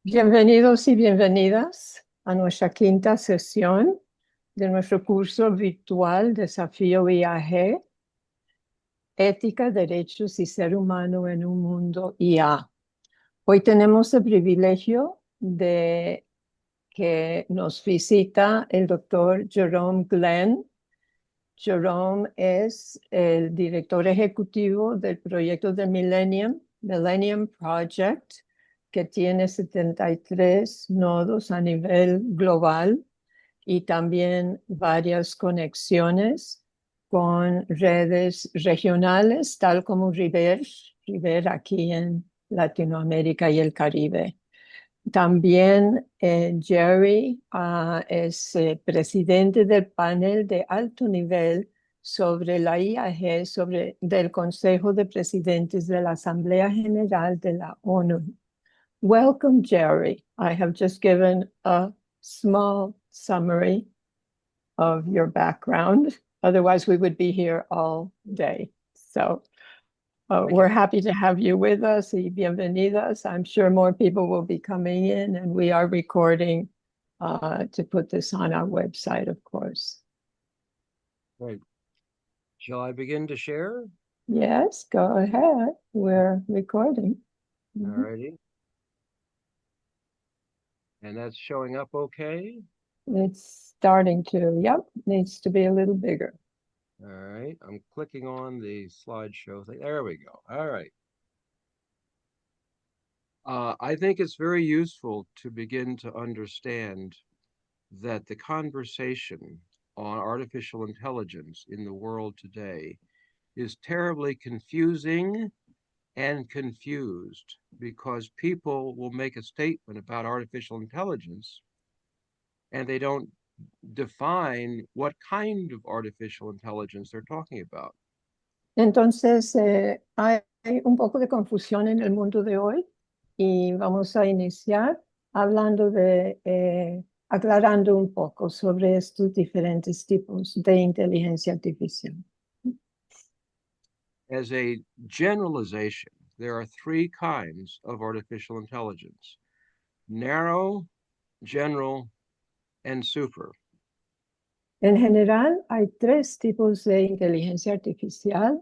Bienvenidos y bienvenidas a nuestra quinta sesión de nuestro curso virtual Desafío IAG, Ética, Derechos y Ser Humano en un Mundo IA. Hoy tenemos el privilegio de que nos visita el doctor Jerome Glenn. Jerome es el director ejecutivo del proyecto de Millennium Project, que tiene 73 nodos a nivel global y también varias conexiones con redes regionales, tal como River aquí en Latinoamérica y el Caribe. También Jerry es presidente del panel de alto nivel sobre la IAG, del Consejo de Presidentes de la Asamblea General de la ONU. Welcome, Jerry. I have just given a small summary of your background. Otherwise, we would be here all day. So we're happy to have you with us. Y bienvenidas. I'm sure more people will be coming in, and we are recording to put this on our website, of course. Right. Shall I begin to share? Yes, go ahead. We're recording. All righty. And that's showing up okay? It's starting to, yep, needs to be a little bigger. All right. I'm clicking on the slideshow thing. There we go. All right. I think it's very useful to begin to understand that the conversation on artificial intelligence in the world today is terribly confusing and confused because people will make a statement about artificial intelligence and they don't define what kind of artificial intelligence they're talking about. Entonces, hay un poco de confusión en el mundo de hoy y vamos a iniciar hablando aclarando un poco sobre estos diferentes tipos de inteligencia artificial. As a generalization, there are three kinds of artificial intelligence: narrow, general, and super. En general, hay tres tipos de inteligencia artificial: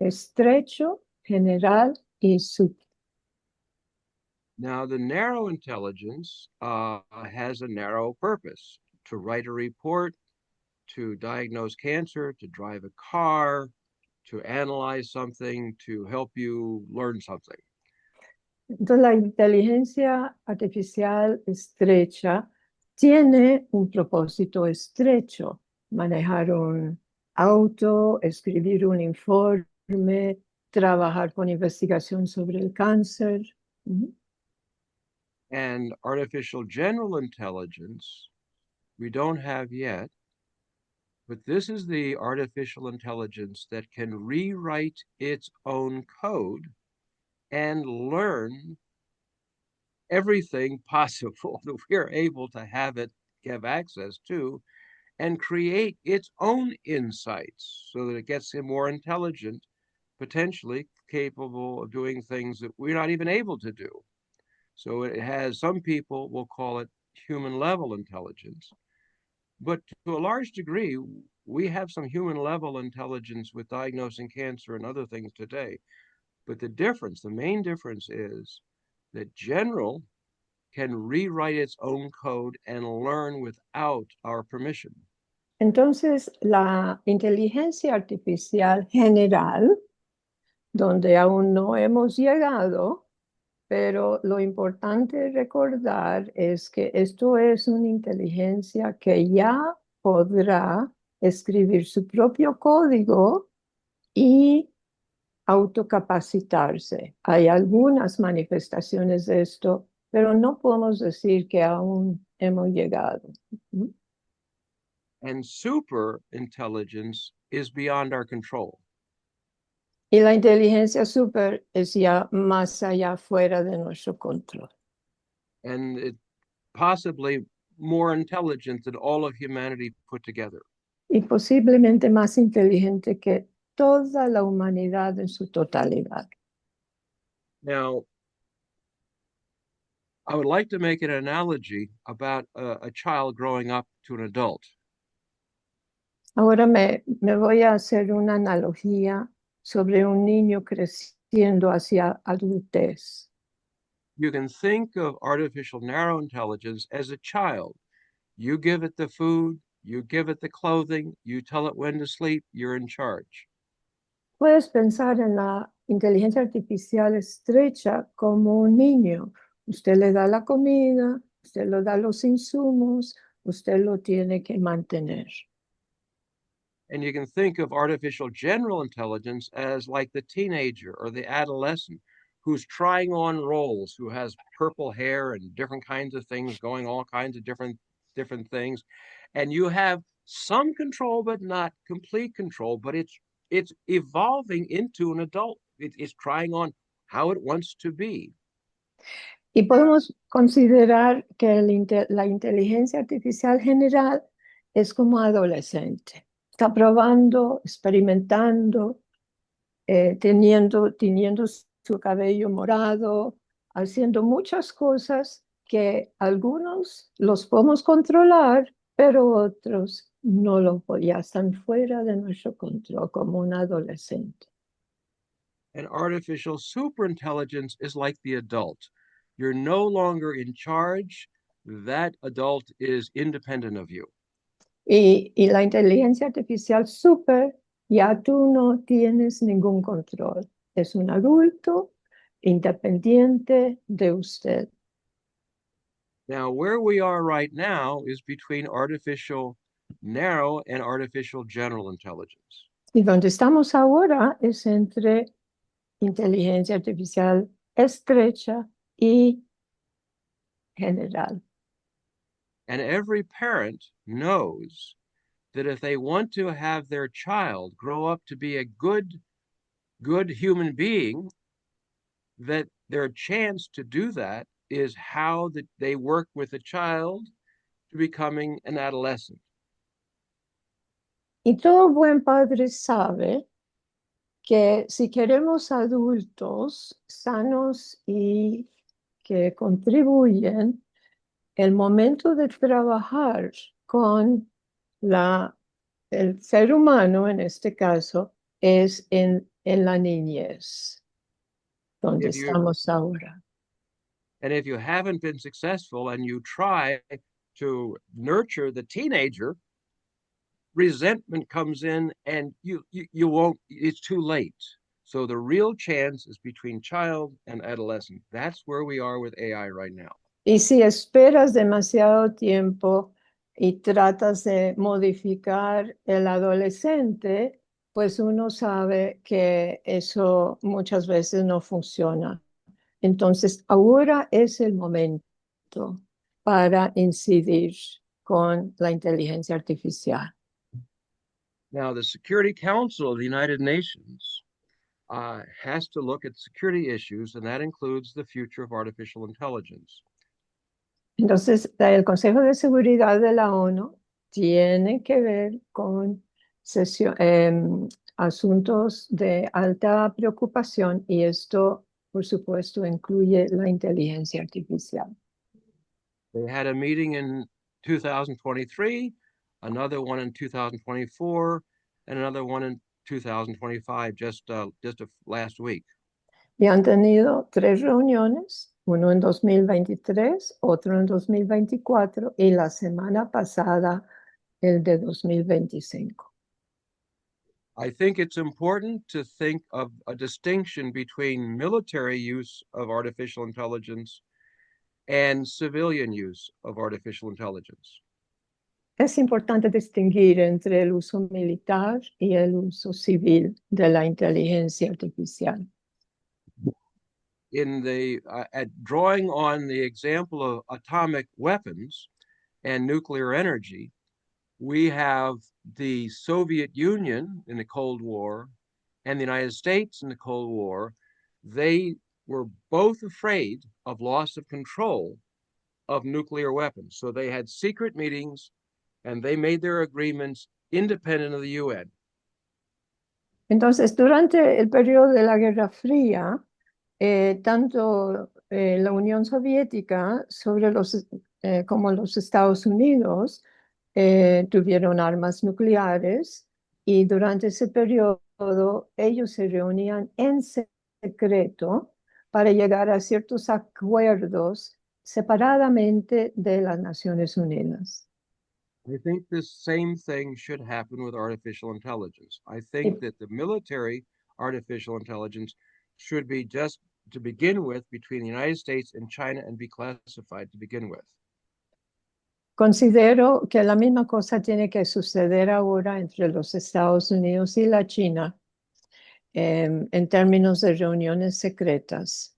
estrecho, general y super. Now, the narrow intelligence has a narrow purpose: to write a report, to diagnose cancer, to drive a car, to analyze something, to help you learn something. Entonces, la inteligencia artificial estrecha tiene un propósito estrecho: manejar un auto, escribir un informe, trabajar con investigación sobre el cáncer. And artificial general intelligence, we don't have yet, but this is the artificial intelligence that can rewrite its own code and learn everything possible that we're able to have it have access to and create its own insights so that it gets more intelligent, potentially capable of doing things that we're not even able to do. So it has, some people will call it human level intelligence. But to a large degree, we have some human level intelligence with diagnosing cancer and other things today. But the main difference is that general can rewrite its own code and learn without our permission. Entonces, la inteligencia artificial general, donde aún no hemos llegado, pero lo importante recordar es que esto es una inteligencia que ya podrá escribir su propio código y autocapacitarse. Hay algunas manifestaciones de esto, pero no podemos decir que aún hemos llegado. And super intelligence is beyond our control. Y la inteligencia super es ya más allá fuera de nuestro control. And it possibly more intelligent than all of humanity put together. Y posiblemente más inteligente que toda la humanidad en su totalidad. Now, I would like to make an analogy about a child growing up to an adult. Ahora me voy a hacer una analogía sobre un niño creciendo hacia adultez. You can think of artificial narrow intelligence as a child. You give it the food, you give it the clothing, you tell it when to sleep, you're in charge. Puedes pensar en la inteligencia artificial estrecha como un niño. Usted le da la comida, usted le da los insumos, usted lo tiene que mantener. And you can think of artificial general intelligence as like the teenager or the adolescent who's trying on roles, who has purple hair and different kinds of things going, all kinds of different things. And you have some control, but not complete control, but it's evolving into an adult. It's trying on how it wants to be. Y podemos considerar que la inteligencia artificial general es como adolescente. Está probando, experimentando, teniendo su cabello morado, haciendo muchas cosas que algunos los podemos controlar, pero otros no lo ya están fuera de nuestro control como un adolescente. And artificial superintelligence is like the adult. You're no longer in charge. That adult is independent of you. Y la inteligencia artificial super, ya tú no tienes ningún control. Es un adulto independiente de usted. Now, where we are right now is between artificial narrow and artificial general intelligence. Y donde estamos ahora es entre inteligencia artificial estrecha y general. And every parent knows that if they want to have their child grow up to be a good human being, that their chance to do that is how that they work with a child to becoming an adolescent. Y todo buen padre sabe que si queremos adultos sanos y que contribuyen, el momento de trabajar con el ser humano, en este caso, es en la niñez, donde estamos ahora. And if you haven't been successful and you try to nurture the teenager, resentment comes in and you won't, it's too late. So the real chance is between child and adolescent. That's where we are with AI right now. Y si esperas demasiado tiempo y tratas de modificar el adolescente, pues uno sabe que eso muchas veces no funciona. Entonces, ahora es el momento para incidir con la inteligencia artificial. Now, the Security Council of the United Nations has to look at security issues, and that includes the future of artificial intelligence. Entonces, el Consejo de Seguridad de la ONU tiene que ver con asuntos de alta preocupación y esto, por supuesto, incluye la inteligencia artificial. They had a meeting in 2023, another one in 2024, and another one in 2025, just last week. Y han tenido 3 reuniones, uno en 2023, otro en 2024 y la semana pasada el de 2025. I think it's important to think of a distinction between military use of artificial intelligence and civilian use of artificial intelligence. Es importante distinguir entre el uso militar y el uso civil de la inteligencia artificial. In the drawing on the example of atomic weapons and nuclear energy, we have the Soviet Union in the Cold War and the United States in the Cold War. They were both afraid of loss of control of nuclear weapons. So they had secret meetings and they made their agreements independent of the UN. Entonces, durante el periodo de la Guerra Fría, tanto la Unión Soviética sobre como los Estados Unidos tuvieron armas nucleares y durante ese periodo ellos se reunían en secreto para llegar a ciertos acuerdos separadamente de las Naciones Unidas. I think this same thing should happen with artificial intelligence. I Y think that the military artificial intelligence should be just to begin with between the United States and China and be classified to begin with. considero que la misma cosa tiene que suceder ahora entre los Estados Unidos y la China en términos de reuniones secretas.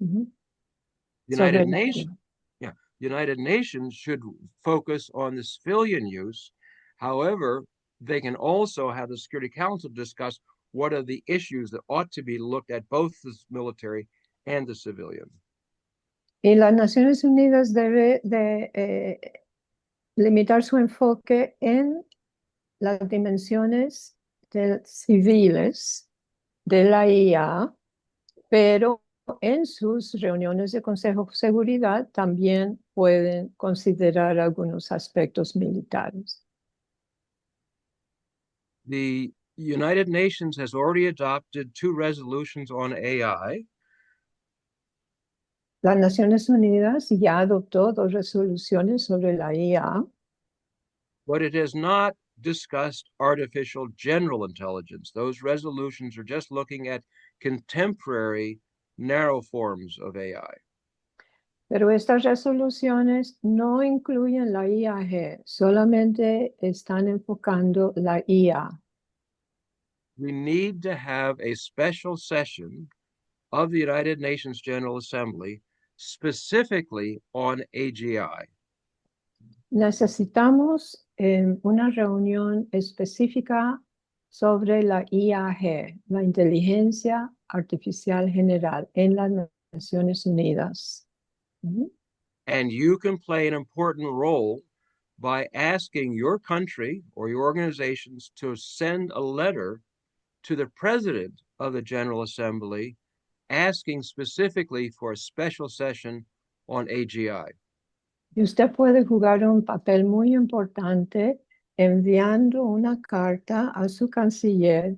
Sobre United Nations, yeah, United Nations should focus on the civilian use. However, they can also have the Security Council discuss what are the issues that ought to be looked at, both the military and the civilian. Y las Naciones Unidas debe de limitar su enfoque en las dimensiones civiles de la IA, pero en sus reuniones de Consejo de Seguridad también pueden considerar algunos aspectos militares. The United Nations has already adopted 2 resolutions on AI. Las Naciones Unidas ya adoptó 2 resoluciones sobre la IA, but it has not discussed artificial general intelligence. Those resolutions are just looking at contemporary narrow forms of AI. pero estas resoluciones no incluyen la IAG, solamente están enfocando la IA. We need to have a special session of the United Nations General Assembly specifically on AGI. Necesitamos una reunión específica sobre la IAG, la Inteligencia Artificial General, en las Naciones Unidas. And you can play an important role by asking your country or your organizations to send a letter to the president of the General Assembly asking specifically for a special session on AGI. Y usted puede jugar un papel muy importante enviando una carta a su canciller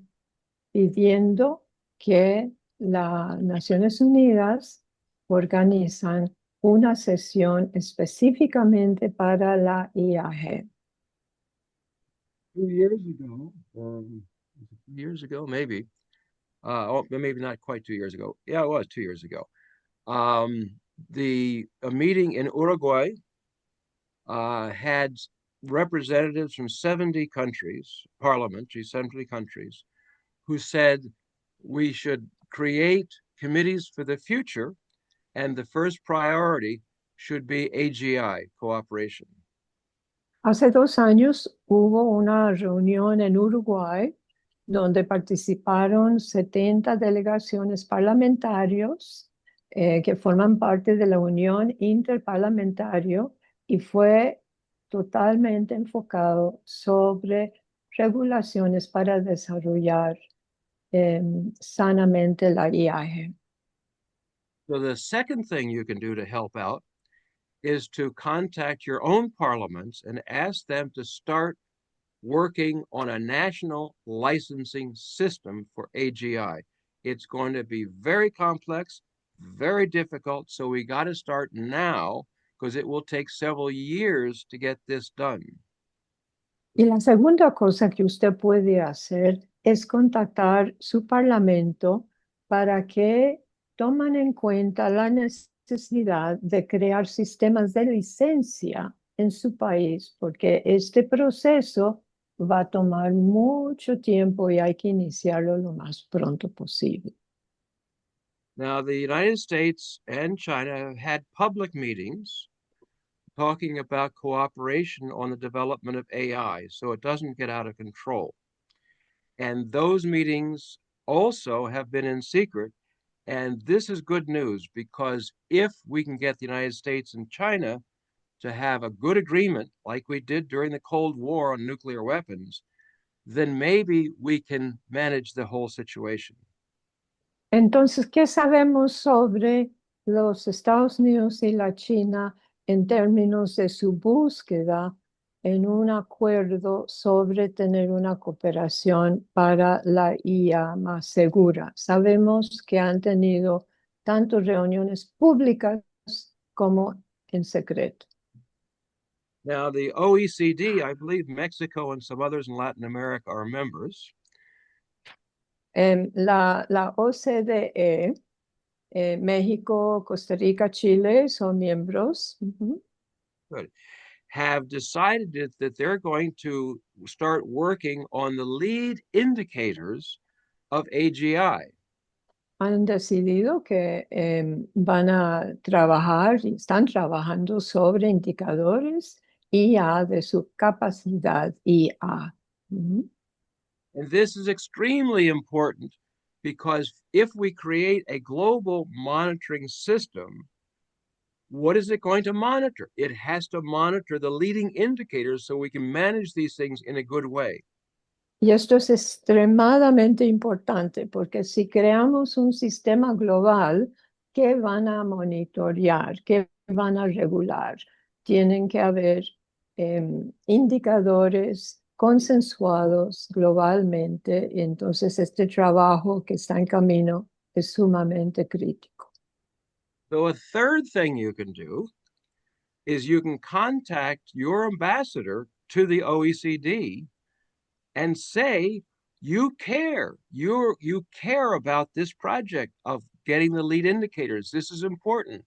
pidiendo que las Naciones Unidas organizan una sesión específicamente para la IAG. 2 years ago, years ago, maybe, maybe not quite 2 years ago. Yeah, it was 2 years ago. A meeting in Uruguay had representatives from 70 countries, parliamentary 70 countries, who said we should create committees for the future, and the first priority should be AGI, cooperation. Hace 2 años hubo una reunión en Uruguay donde participaron 70 delegaciones parlamentarios que forman parte de la Unión Interparlamentario y fue totalmente enfocado sobre regulaciones para desarrollar sanamente la IAG. So the second thing you can do to help out is to contact your own parliaments and ask them to start working on a national licensing system for AGI. It's going to be very complex, very difficult, so we got to start now because it will take several years to get this done. Y la segunda cosa que usted puede hacer es contactar su parlamento para que tomen en cuenta la necesidad de crear sistemas de licencia en su país, porque este proceso va a tomar mucho tiempo y hay que iniciarlo lo más pronto posible. Now, the United States and China have had public meetings talking about cooperation on the development of AI so it doesn't get out of control. And those meetings also have been in secret. And this is good news because if we can get the United States and China to have a good agreement like we did during the Cold War on nuclear weapons, then maybe we can manage the whole situation. Entonces, ¿qué sabemos sobre los Estados Unidos y la China en términos de su búsqueda en un acuerdo sobre tener una cooperación para la IA más segura. Sabemos que han tenido tanto reuniones públicas como en secreto. Now, the OECD, I believe Mexico and some others in Latin America are members. La OCDE, México, Costa Rica, Chile son miembros. Good. Have decided that they're going to start working on the lead indicators of AGI. Han decidido que van a trabajar y están trabajando sobre indicadores IA de su capacidad IA. And this is extremely important because if we create a global monitoring system, what is it going to monitor? It has to monitor the leading indicators so we can manage these things in a good way. Y esto es extremadamente importante porque si creamos un sistema global, ¿qué van a monitorear? ¿Qué van a regular? Tienen que haber indicadores consensuados globalmente. Y entonces este trabajo que está en camino es sumamente crítico. So a third thing you can do is you can contact your ambassador to the OECD and say you care. You care about this project of getting the lead indicators. This is important.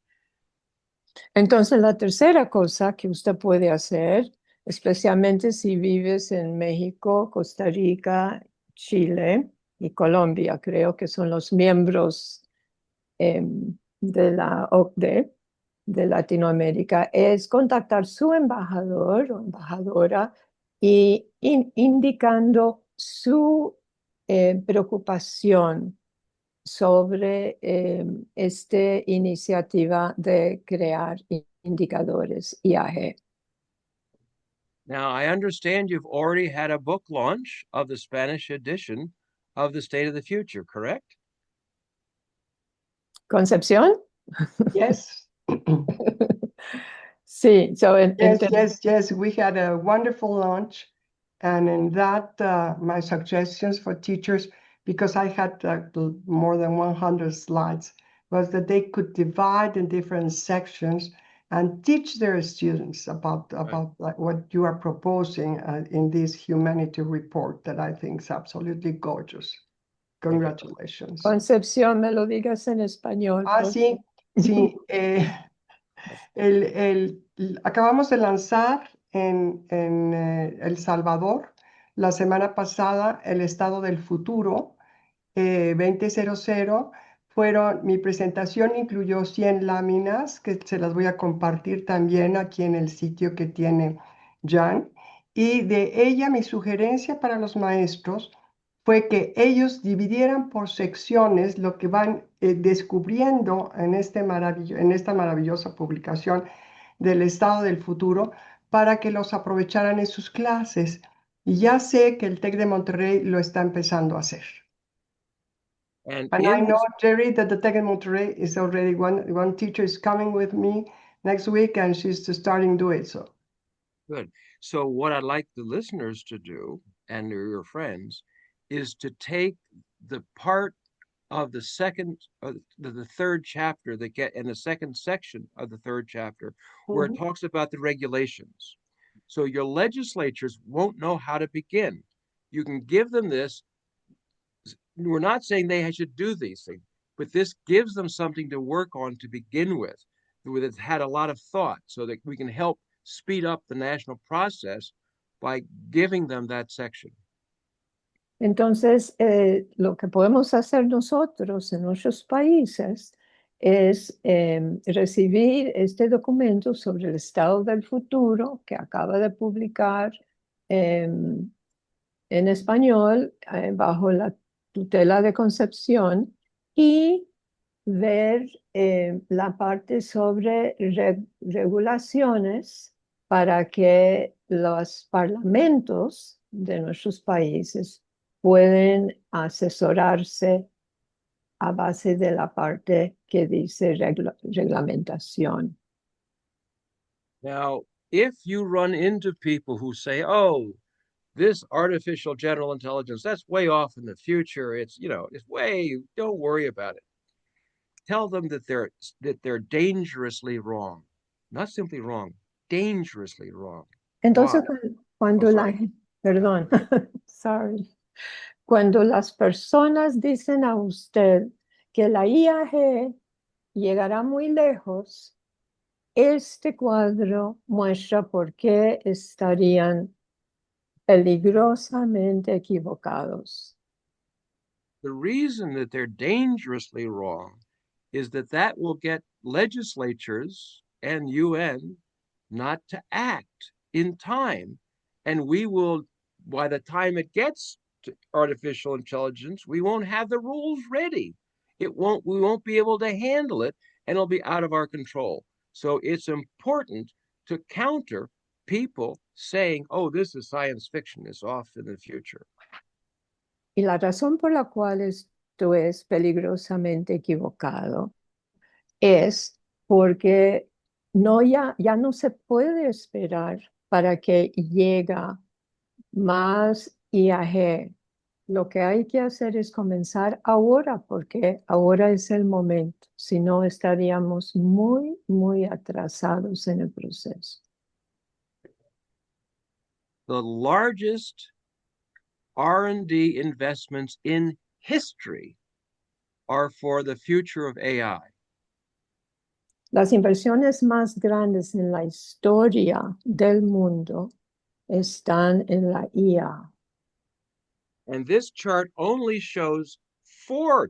Entonces, la tercera cosa que usted puede hacer, especialmente si vives en México, Costa Rica, Chile y Colombia, creo que son los miembros de la OCDE de Latinoamérica, es contactar su embajador o embajadora y indicando su preocupación sobre esta iniciativa de crear indicadores IAG. Now, I understand you've already had a book launch of the Spanish edition of The State of the Future, correct? ¿Concepción? Yes. Sí, so Yes. We had a wonderful launch. And in that, my suggestions for teachers, because I had more than 100 slides, was that they could divide in different sections and teach their students about like, what you are proposing in this humanity report that I think is absolutely gorgeous. Congratulations. Concepción, me lo digas en español. Sí. Acabamos de lanzar en El Salvador la semana pasada el Estado del Futuro 2000. Mi presentación incluyó 100 láminas que se las voy a compartir también aquí en el sitio que tiene Jan. Y de ella mi sugerencia para los maestros fue que ellos dividieran por secciones lo que van descubriendo en esta maravillosa publicación del Estado del Futuro para que los aprovecharan en sus clases. Y ya sé que el TEC de Monterrey lo está empezando a hacer. And I know, Jerry, that the TEC de Monterrey is already one teacher is coming with me next week, and she's starting to do it. So good. So what I'd like the listeners to do, and your friends, is to take the part of the third chapter that get in the second section of the third chapter where it talks about the regulations. So your legislatures won't know how to begin. You can give them this. We're not saying they should do these things, but this gives them something to work on to begin with that's had a lot of thought so that we can help speed up the national process by giving them that section. Entonces, lo que podemos hacer nosotros en nuestros países es recibir este documento sobre el estado del futuro que acaba de publicar en español bajo la tutela de Concepción y ver la parte sobre regulaciones para que los parlamentos de nuestros países pueden asesorarse a base de la parte que dice reglamentación. Now, if you run into people who say, oh, this artificial general intelligence, that's way off in the future. It's, it's way, don't worry about it. Tell them that they're dangerously wrong. Not simply wrong, dangerously wrong. Entonces, Why? cuando Oh, la sorry. gente, perdón, sorry. Cuando las personas dicen a usted que la IAG llegará muy lejos, este cuadro muestra por qué estarían peligrosamente equivocados. The reason that they're dangerously wrong is that will get legislatures and UN not to act in time. And we will, by the time it gets to artificial intelligence, we won't have the rules ready. We won't be able to handle it, and it'll be out of our control. So it's important to counter people saying, oh, this is science fiction, it's off in the future. Y la razón por la cual esto es peligrosamente equivocado es porque ya no se puede esperar para que llegue más IAG. Lo que hay que hacer es comenzar ahora, porque ahora es el momento. Si no, estaríamos muy, muy atrasados en el proceso. The largest R&D investments in history are for the future of AI. Las inversiones más grandes en la historia del mundo están en la IA. And this chart only shows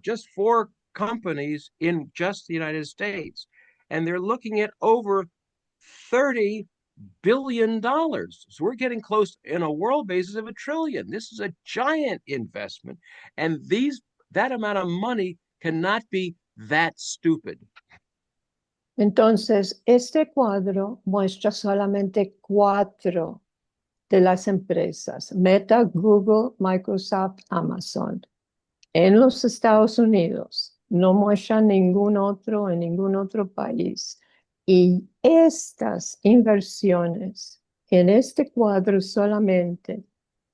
just four companies in just the United States. And they're looking at over $30 billion. So we're getting close in a world basis of $1 trillion. This is a giant investment. And that amount of money cannot be that stupid. Entonces, este cuadro muestra solamente 4 de las empresas, Meta, Google, Microsoft, Amazon, en los Estados Unidos. No muestra ningún otro en ningún otro país. Y estas inversiones en este cuadro solamente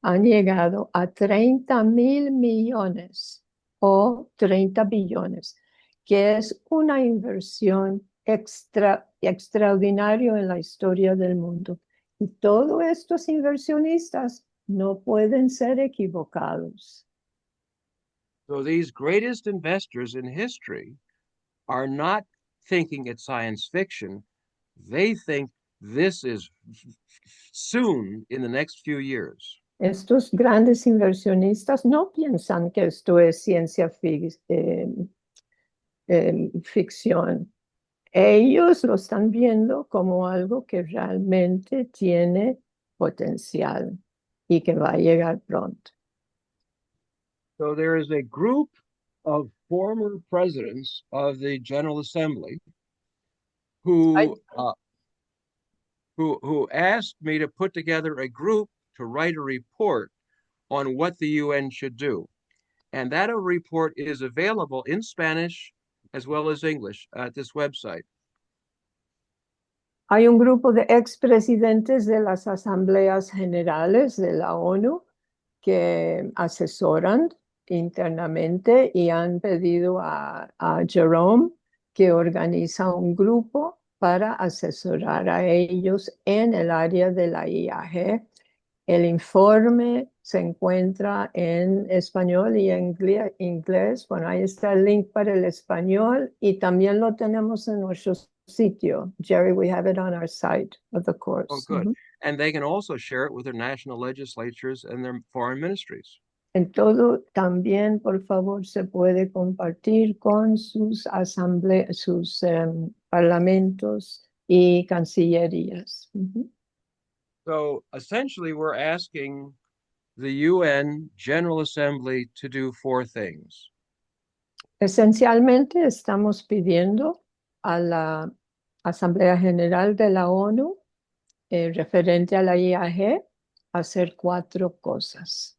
han llegado a 30,000 millones o 30 billones, que es una inversión extraordinaria en la historia del mundo. Y todos estos inversionistas no pueden ser equivocados. So these greatest investors in history are not thinking it's science fiction. They think this is soon in the next few years. Estos grandes inversionistas no piensan que esto es ciencia ficción. Ellos lo están viendo como algo que realmente tiene potencial y que va a llegar pronto. So there is a group of former presidents of the General Assembly who asked me to put together a group to write a report on what the UN should do. And that report is available in Spanish as well as English at this website. Hay un grupo de expresidentes de las asambleas generales de la ONU que asesoran internamente y han pedido a Jerome que organiza un grupo para asesorar a ellos en el área de la IAG. El informe se encuentra en español y en inglés. Bueno, ahí está el link para el español y también lo tenemos en nuestro sitio. Jerry, we have it on our site of the course. Oh, good. And they can also share it with their national legislatures and their foreign ministries. En todo también, por favor, se puede compartir con sus asambleas, sus parlamentos y cancillerías. So essentially, we're asking the UN General Assembly to do 4 things. Esencialmente estamos pidiendo a la Asamblea General de la ONU, referente a la IAG, hacer 4 cosas.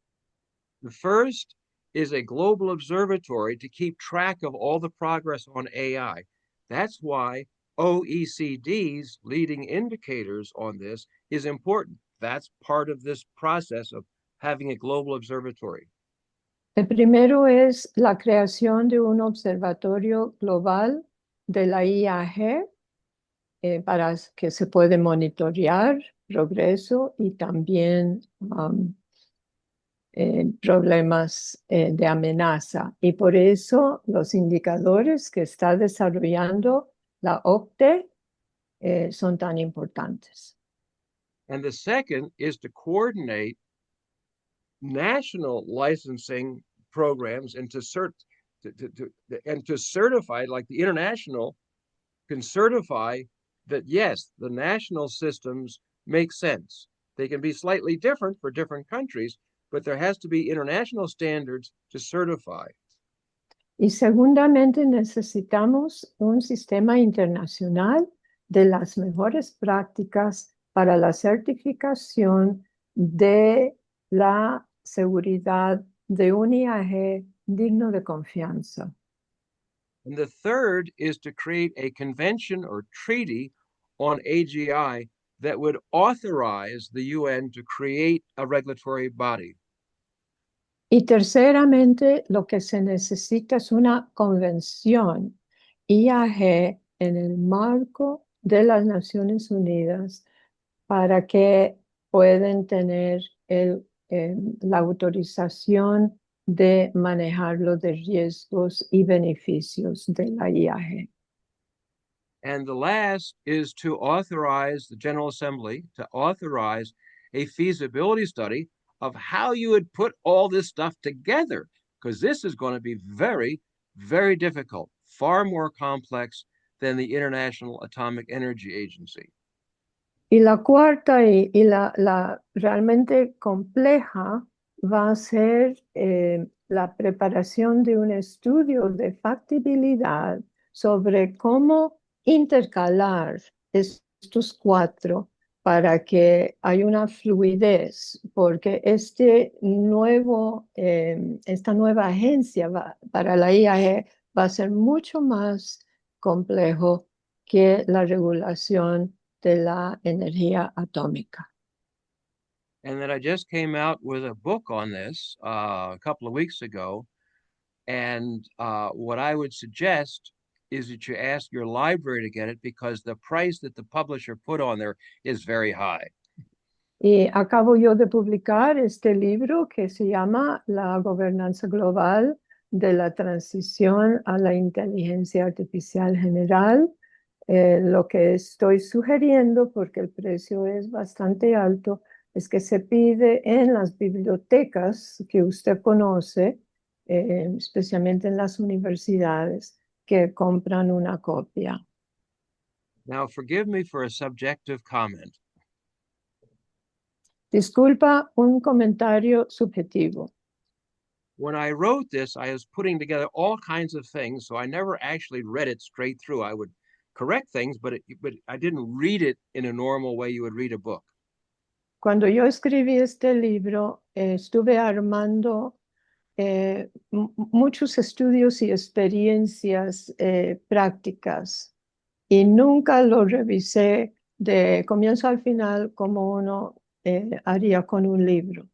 The first is a global observatory to keep track of all the progress on AI. That's why OECD's leading indicators on this is important. That's part of this process of having a global observatory. El primero es la creación de un observatorio global de la IAG para que se pueda monitorear progreso y también problemas de amenaza. Y por eso los indicadores que está desarrollando la OCDE son tan importantes. And the second is to coordinate national licensing programs and to certify, like the international can certify that yes, the national systems make sense. They can be slightly different for different countries, but there has to be international standards to certify. Y segundamente necesitamos un sistema internacional de las mejores prácticas para la certificación de la seguridad de un IAG digno de confianza. And the third is to create a convention or treaty on AGI that would authorize the UN to create a regulatory body. Y terceramente, lo que se necesita es una convención IAG en el marco de las Naciones Unidas para que puedan tener la autorización de manejar los riesgos y beneficios de la IAG. And the last is to authorize the General Assembly to authorize a feasibility study of how you would put all this stuff together, because this is going to be very, very difficult, far more complex than the International Atomic Energy Agency. Y la cuarta y la realmente compleja va a ser la preparación de un estudio de factibilidad sobre cómo intercalar estos cuatro para que haya una fluidez, porque esta nueva agencia para la IAE va a ser mucho más complejo que la regulación de la energía atómica. And then I just came out with a book on this a couple of weeks ago. And what I would suggest is that you ask your library to get it because the price that the publisher put on there is very high. Y acabo yo de publicar este libro que se llama La gobernanza global de la transición a la inteligencia artificial general. Lo que estoy sugiriendo, porque el precio es bastante alto, es que se pide en las bibliotecas que usted conoce, especialmente en las universidades, que compran una copia. Now, forgive me for a subjective comment. Disculpa, un comentario subjetivo. When I wrote this, I was putting together all kinds of things, so I never actually read it straight through. I would correct things, but I didn't read it in a normal way you would read a book. Cuando yo escribí este libro, estuve armando muchos estudios y experiencias prácticas y nunca lo revisé de comienzo al final como uno haría con un libro.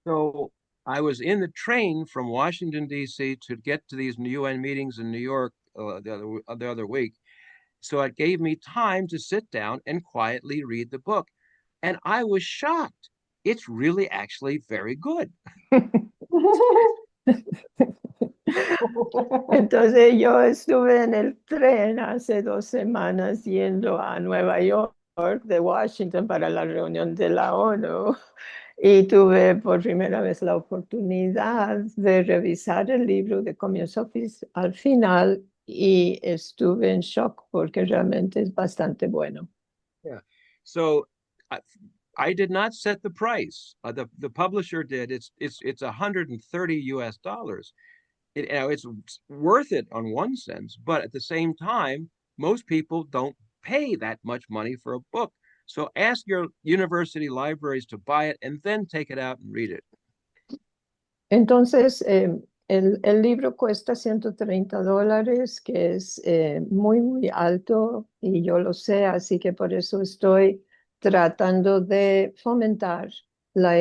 So I was in the train from Washington, D.C. to get to these UN meetings in New York the other week. So it gave me time to sit down and quietly read the book. And I was shocked. It's really actually very good. Entonces yo estuve en el tren hace 2 semanas yendo a Nueva York de Washington para la reunión de la ONU y tuve por primera vez la oportunidad de revisar el libro de comienzo al final y estuve en shock porque realmente es bastante bueno. Yeah. So I did not set the price. The publisher did. It's $130 US. It's worth it on one sense, but at the same time, most people don't pay that much money for a book. So ask your university libraries to buy it and then take it out and read it. Entonces, el libro cuesta $130, que es muy, muy alto y yo lo sé, así que por eso estoy tratando de fomentar la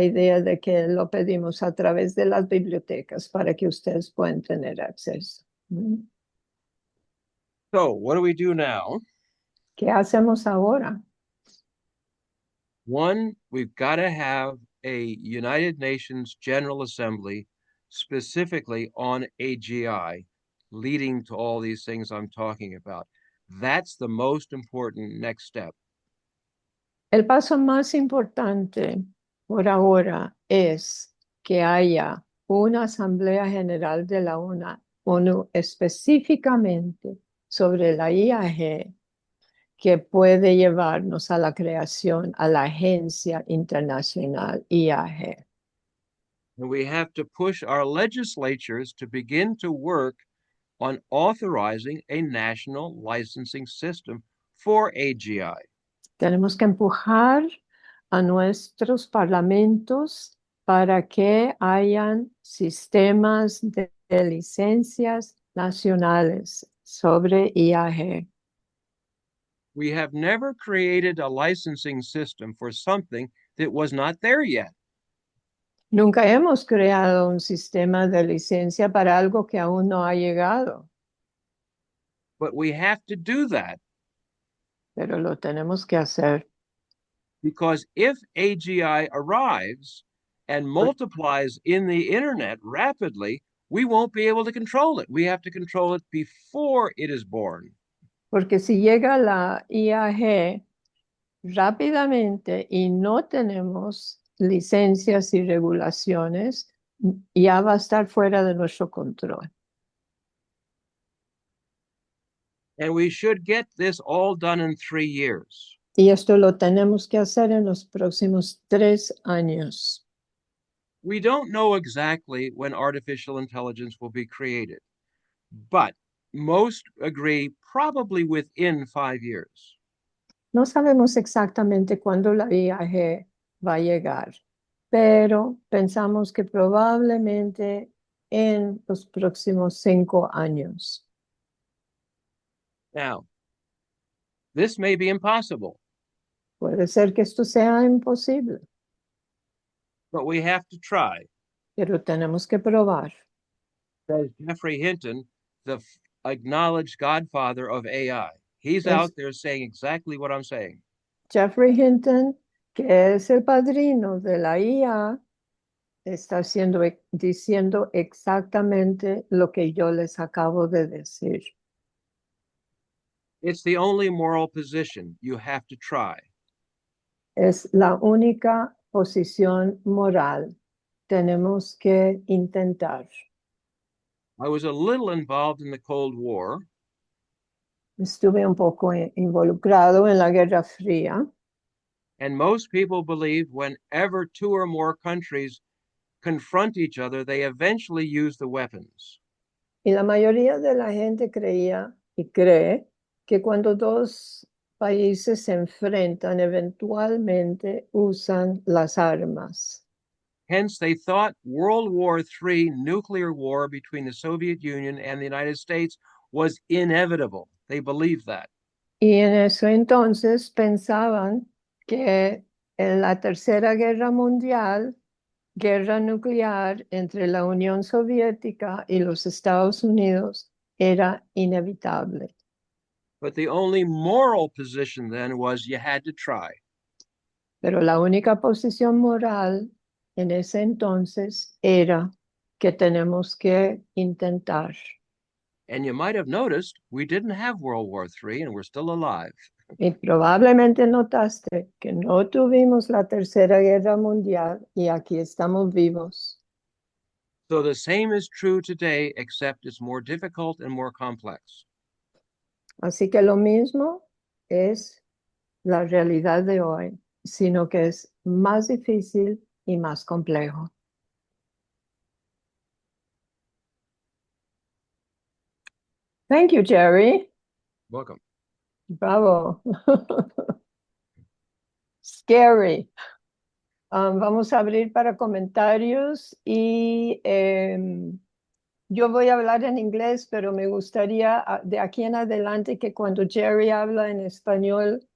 idea de que lo pedimos a través de las bibliotecas para que ustedes puedan tener acceso. So what do we do now? ¿Qué hacemos ahora? One, we've got to have a United Nations General Assembly specifically on AGI, leading to all these things I'm talking about. That's the most important next step. El paso más importante por ahora es que haya una Asamblea General de la ONU específicamente sobre la IAG que puede llevarnos a la creación a la Agencia Internacional IAG. And we have to push our legislatures to begin to work on authorizing a national licensing system for AGI. Tenemos que empujar a nuestros parlamentos para que hayan sistemas de licencias nacionales sobre IAG. We have never created a licensing system for something that was not there yet. Nunca hemos creado un sistema de licencia para algo que aún no ha llegado, But we have to do that pero lo tenemos que hacer. because if AGI arrives and multiplies in the internet rapidly, we won't be able to control it. We have to control it before it is born. Porque si llega la IAG rápidamente y no tenemos licencias y regulaciones, ya va a estar fuera de nuestro control. And we should get this all done in 3 years. Y esto lo tenemos que hacer en los próximos 3 años. We don't know exactly when artificial intelligence will be created, but most agree probably within 5 years. No sabemos exactamente cuándo la IAG va a llegar, pero pensamos que probablemente en los próximos 5 años. Now, this may be impossible, Puede ser que esto sea imposible, but we have to try. pero tenemos que probar. Says Jeffrey Hinton, the acknowledged godfather of AI. He's Es out there saying exactly what I'm saying. Jeffrey Hinton, que es el padrino de la IA, está diciendo exactamente lo que yo les acabo de decir. It's the only moral position. You have to try. Es la única posición moral. Tenemos que intentar. I was a little involved in the Cold War, Estuve un poco involucrado en la Guerra Fría and most people believe whenever 2 or more countries confront each other, they eventually use the weapons. y la mayoría de la gente creía y cree que cuando dos países se enfrentan, eventualmente usan las armas. Hence, they thought World War III nuclear war between the Soviet Union and the United States was inevitable. They believed that. Y en eso entonces pensaban que en la Tercera Guerra Mundial, guerra nuclear entre la Unión Soviética y los Estados Unidos era inevitable. But the only moral position then was you had to try. Pero la única posición moral en ese entonces era que tenemos que intentar. And you might have noticed we didn't have World War III and we're still alive. Y probablemente notaste que no tuvimos la Tercera Guerra Mundial y aquí estamos vivos. So the same is true today, except it's more difficult and more complex. Así que lo mismo es la realidad de hoy, sino que es más difícil y más complejo. Thank you, Jerry. Welcome. Bravo. Scary. Vamos a abrir para comentarios y yo voy a hablar en inglés, pero me gustaría de aquí en adelante que cuando Jerry habla en español,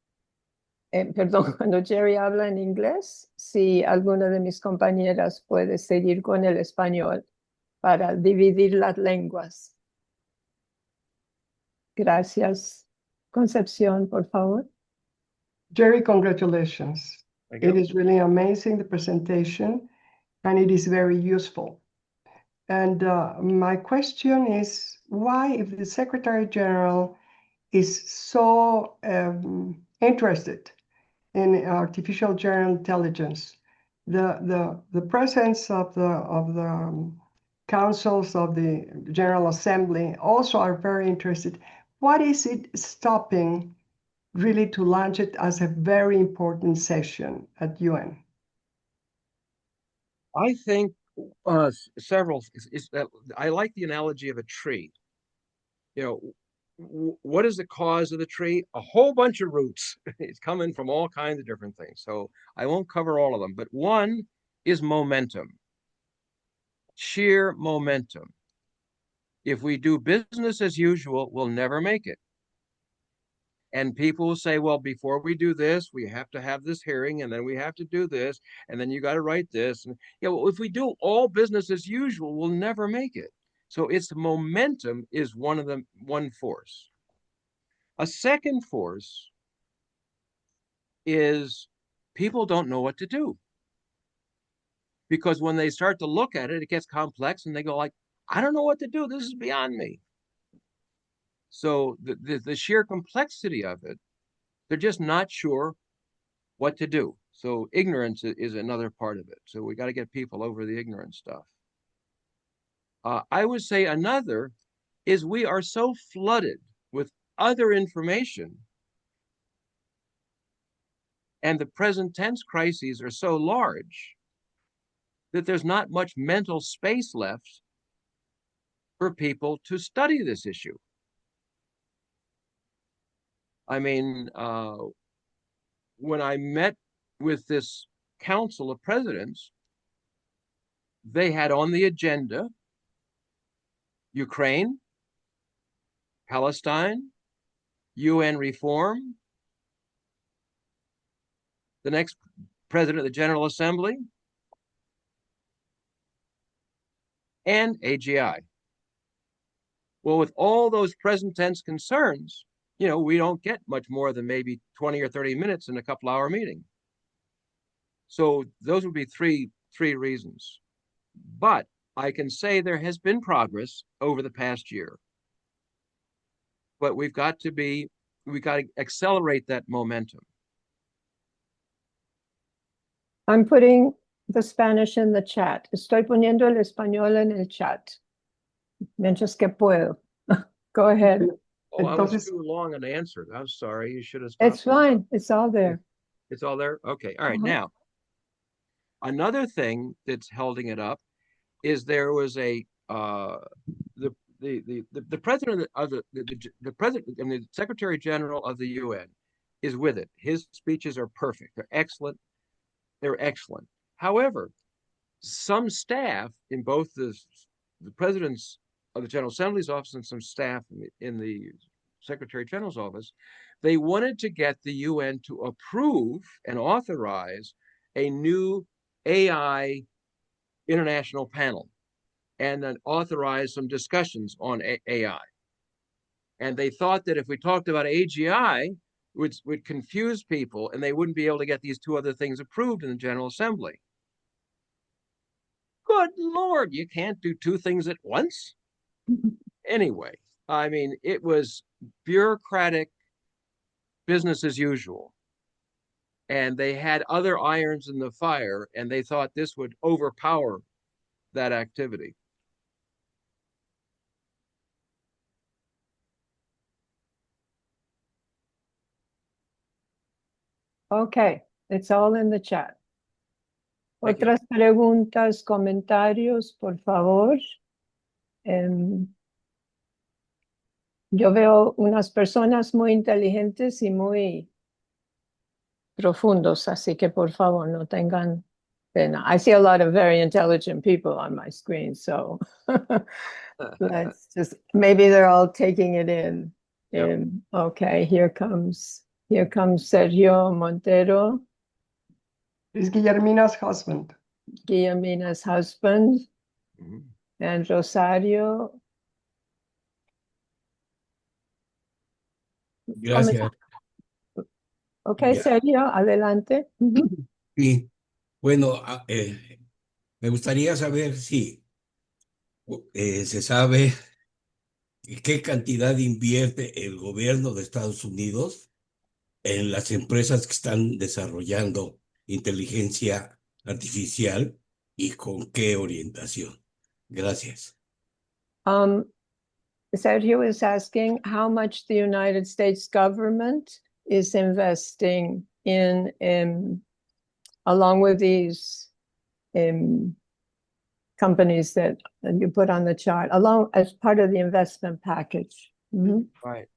perdón, cuando Jerry habla en inglés, si alguna de mis compañeras puede seguir con el español para dividir las lenguas. Gracias. Concepción, por favor. Jerry, congratulations. Thank It you. is really amazing, the presentation, and it is very useful. And my question is, why, if the Secretary General is so interested in artificial general intelligence, the presence of the councils of the General Assembly also are very interested. What is it stopping really to launch it as a very important session at UN? I think several. I like the analogy of a tree. You know, what is the cause of the tree? A whole bunch of roots. It's coming from all kinds of different things. So I won't cover all of them, but one is momentum, sheer momentum. If we do business as usual, we'll never make it. And people will say, well, before we do this, we have to have this hearing, and then we have to do this, and then you got to write this. And well, if we do all business as usual, we'll never make it. So it's momentum is one force. A second force is people don't know what to do. Because when they start to look at it, it gets complex and they go like, I don't know what to do. This is beyond me. So the sheer complexity of it, they're just not sure what to do. So ignorance is another part of it. So we got to get people over the ignorant stuff. I would say another is we are so flooded with other information, and the present tense crises are so large that there's not much mental space left for people to study this issue. I mean, when I met with this Council of Presidents, they had on the agenda Ukraine, Palestine, UN reform, the next president of the General Assembly, and AGI. Well, with all those present tense concerns, you know, we don't get much more than maybe 20 or 30 minutes in a couple-hour meeting. So those would be three reasons. But I can say there has been progress over the past year. But we got to accelerate that momentum. I'm putting the Spanish in the chat. Estoy poniendo el español en el chat. Mientras que puedo. Go ahead. Oh, I was too long an answer. I'm sorry. You should have stopped. It's fine. It's all there. It's all there? Okay. All right. Now, another thing that's holding it up is there was the president of the president and the Secretary General of the UN is with it. His speeches are perfect. They're excellent. They're excellent. However, some staff in both the president's of the General Assembly's office and some staff in the Secretary General's office, they wanted to get the UN to approve and authorize a new AI international panel and then authorize some discussions on AI. And they thought that if we talked about AGI, would confuse people and they wouldn't be able to get these two other things approved in the General Assembly. Good Lord, you can't do two things at once? Anyway, I mean, it was bureaucratic business as usual. And they had other irons in the fire, and they thought this would overpower that activity. Okay, it's all in the chat. Thank you. Otras preguntas, comentarios, por favor. Yo veo unas personas muy inteligentes y muy profundos, así que por favor no tengan And I see a lot of very intelligent people on my screen, so let's just, maybe they're all taking it in. Yep. Okay, here comes Sergio Montero, It's Guillermina's husband. Guillermina's husband, Mhm. and Rosario. Gracias. Okay, Ya. Sergio, adelante. Sí. Bueno, me gustaría saber si se sabe qué cantidad invierte el gobierno de Estados Unidos en las empresas que están desarrollando inteligencia artificial y con qué orientación. Gracias. Sergio is asking how much the United States government is investing in, along with these companies that you put on the chart, along as part of the investment package. Right.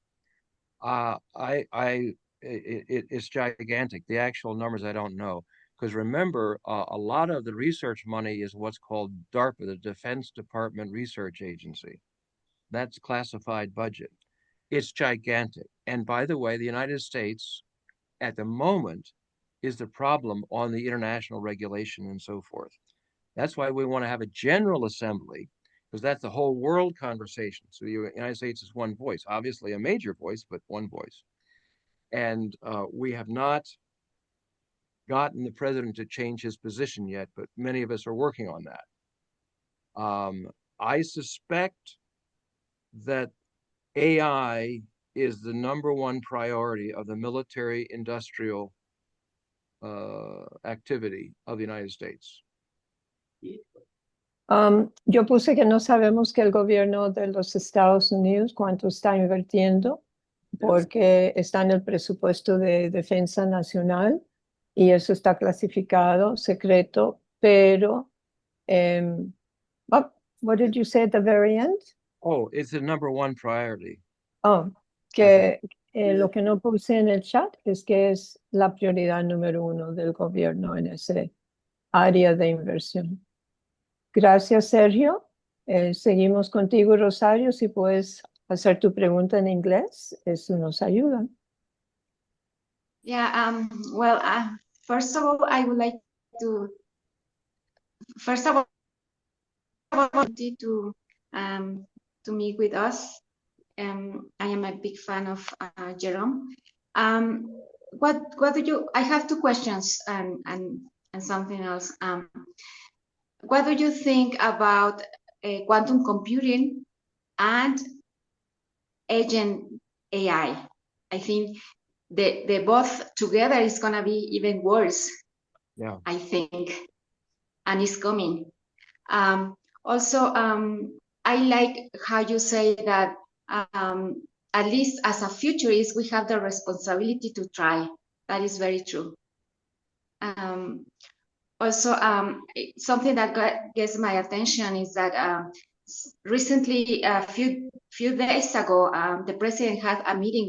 It's gigantic. The actual numbers I don't know, because remember, a lot of the research money is what's called DARPA, the Defense Department Research Agency. That's classified budget. It's gigantic. And by the way, the United States at the moment is the problem on the international regulation and so forth. That's why we want to have a general assembly, because that's the whole world conversation. So the United States is one voice, obviously a major voice, but one voice. And we have not gotten the president to change his position yet, but many of us are working on that. I suspect that AI is the number one priority of the military industrial activity of the United States. Yo puse que no sabemos que el gobierno de los Estados Unidos cuánto está invirtiendo, porque está en el presupuesto de defensa nacional y eso está clasificado secreto, pero what did you say at the very end? Oh, it's the number one priority. Oh, que lo que no puse en el chat es que es la prioridad número uno del gobierno en ese área de inversión. Gracias, Sergio. Seguimos contigo, Rosario. Si puedes hacer tu pregunta en inglés, eso nos ayuda. Yeah, well, first of all, I would like to, to meet with us. I am a big fan of Jerome. What do you, I have two questions and something else. What do you think about quantum computing and agent AI? I think the both together is gonna be even worse. Yeah, I think, and it's coming. Also, I like how you say that at least as a futurist, we have the responsibility to try. That is very true. Also, something that gets my attention is that recently, a few days ago, the president had a meeting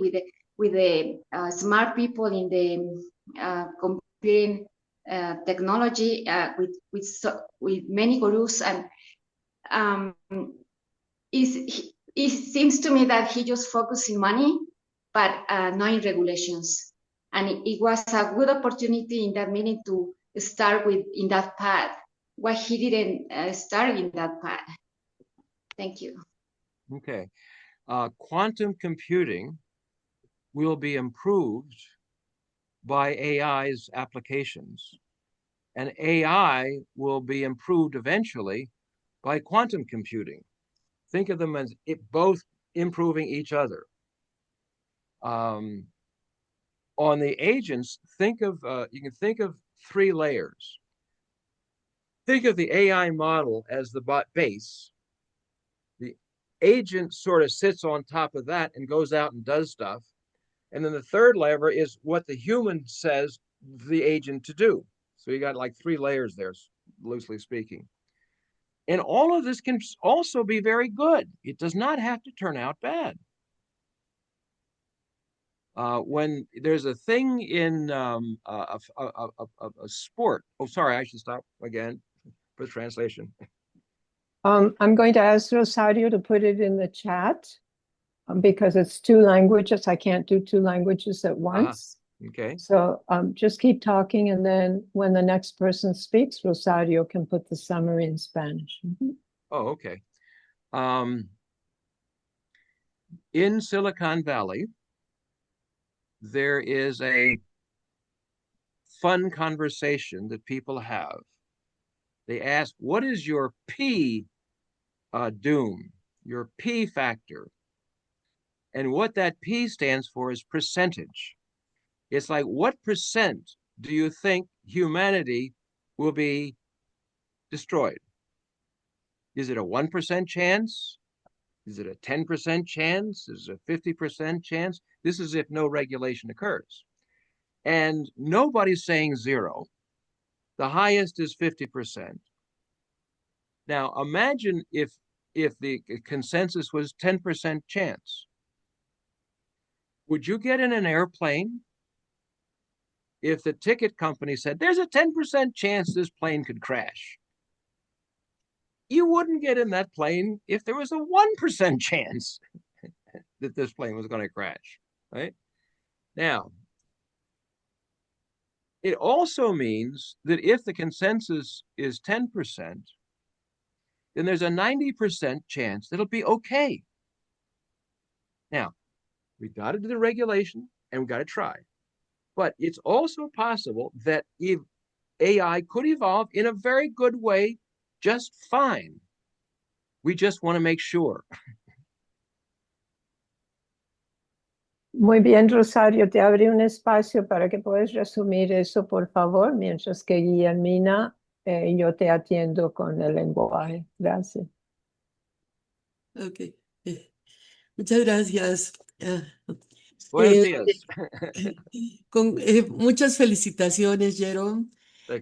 with the smart people in the computing technology with many gurus, and it seems to me that he just focused in money, but not in regulations. And it was a good opportunity in that meeting to start in that path. Why he didn't start in that path? Thank you. okay. Quantum computing will be improved by AI's applications, and AI will be improved eventually by quantum computing. Think of them as both improving each other. On the agents, you can think of three layers. Think of the AI model as the base. The agent sort of sits on top of that and goes out and does stuff. And then the third layer is what the human says the agent to do. So you got like three layers there, loosely speaking. And all of this can also be very good. It does not have to turn out bad. when there's a thing in a sport. Oh, sorry, I should stop again for the translation. I'm going to ask Rosario to put it in the chat because it's 2 languages. I can't do 2 languages at once. Okay. So just keep talking, and then when the next person speaks, Rosario can put the summary in Spanish. Oh, okay. In Silicon Valley, there is a fun conversation that people have. They ask, what is your P doom, your P factor? And what that P stands for is percentage. It's like, what percent do you think humanity will be destroyed? Is it a 1% chance? Is it a 10% chance? Is it a 50% chance? This is if no regulation occurs. And nobody's saying 0. The highest is 50%. Now imagine if the consensus was 10% chance. Would you get in an airplane if the ticket company said there's a 10% chance this plane could crash? You wouldn't get in that plane if there was a 1% chance that this plane was going to crash, right? Now, it also means that if the consensus is 10%, then there's a 90% chance that it'll be okay. Now, we got to do the regulation and we got to try. But it's also possible that if AI could evolve in a very good way, just fine. We just want to make sure. Muy bien, Rosario, te abrí un espacio para que puedas resumir eso, por favor, mientras que Guillermina yo te atiendo con el lenguaje. Gracias. Ok. Muchas gracias. Buenos días. Muchas felicitaciones, Jerome.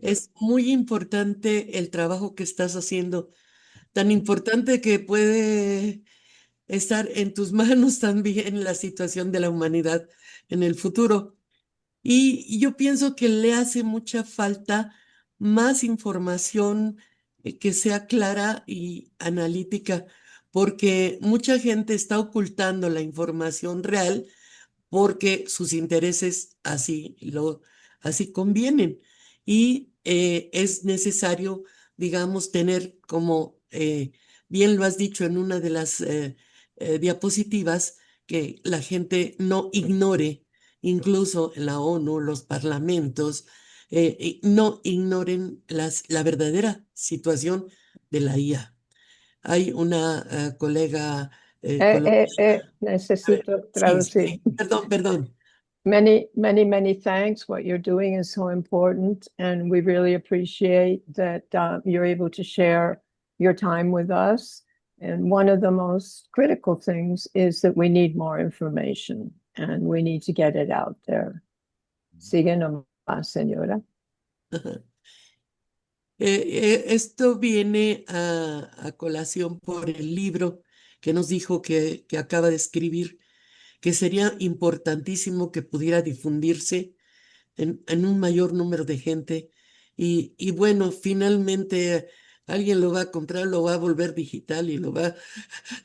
Es muy importante el trabajo que estás haciendo, tan importante que puede estar en tus manos también la situación de la humanidad en el futuro. Y yo pienso que le hace mucha falta más información que sea clara y analítica, porque mucha gente está ocultando la información real porque sus intereses así convienen. Y es necesario, digamos, tener, como bien lo has dicho en una de las diapositivas, que la gente no ignore, incluso en la ONU, los parlamentos, no ignoren la verdadera situación de la IA. Hay una colega Necesito traducir. Sí, perdón. Many thanks. What you're doing is so important, and we really appreciate that you're able to share your time with us. And one of the most critical things is that we need more information, and we need to get it out there. Sigue nomás, señora. Esto viene a colación por el libro que nos dijo que acaba de escribir, que sería importantísimo que pudiera difundirse en un mayor número de gente. Y bueno, finalmente alguien lo va a comprar, lo va a volver digital y lo va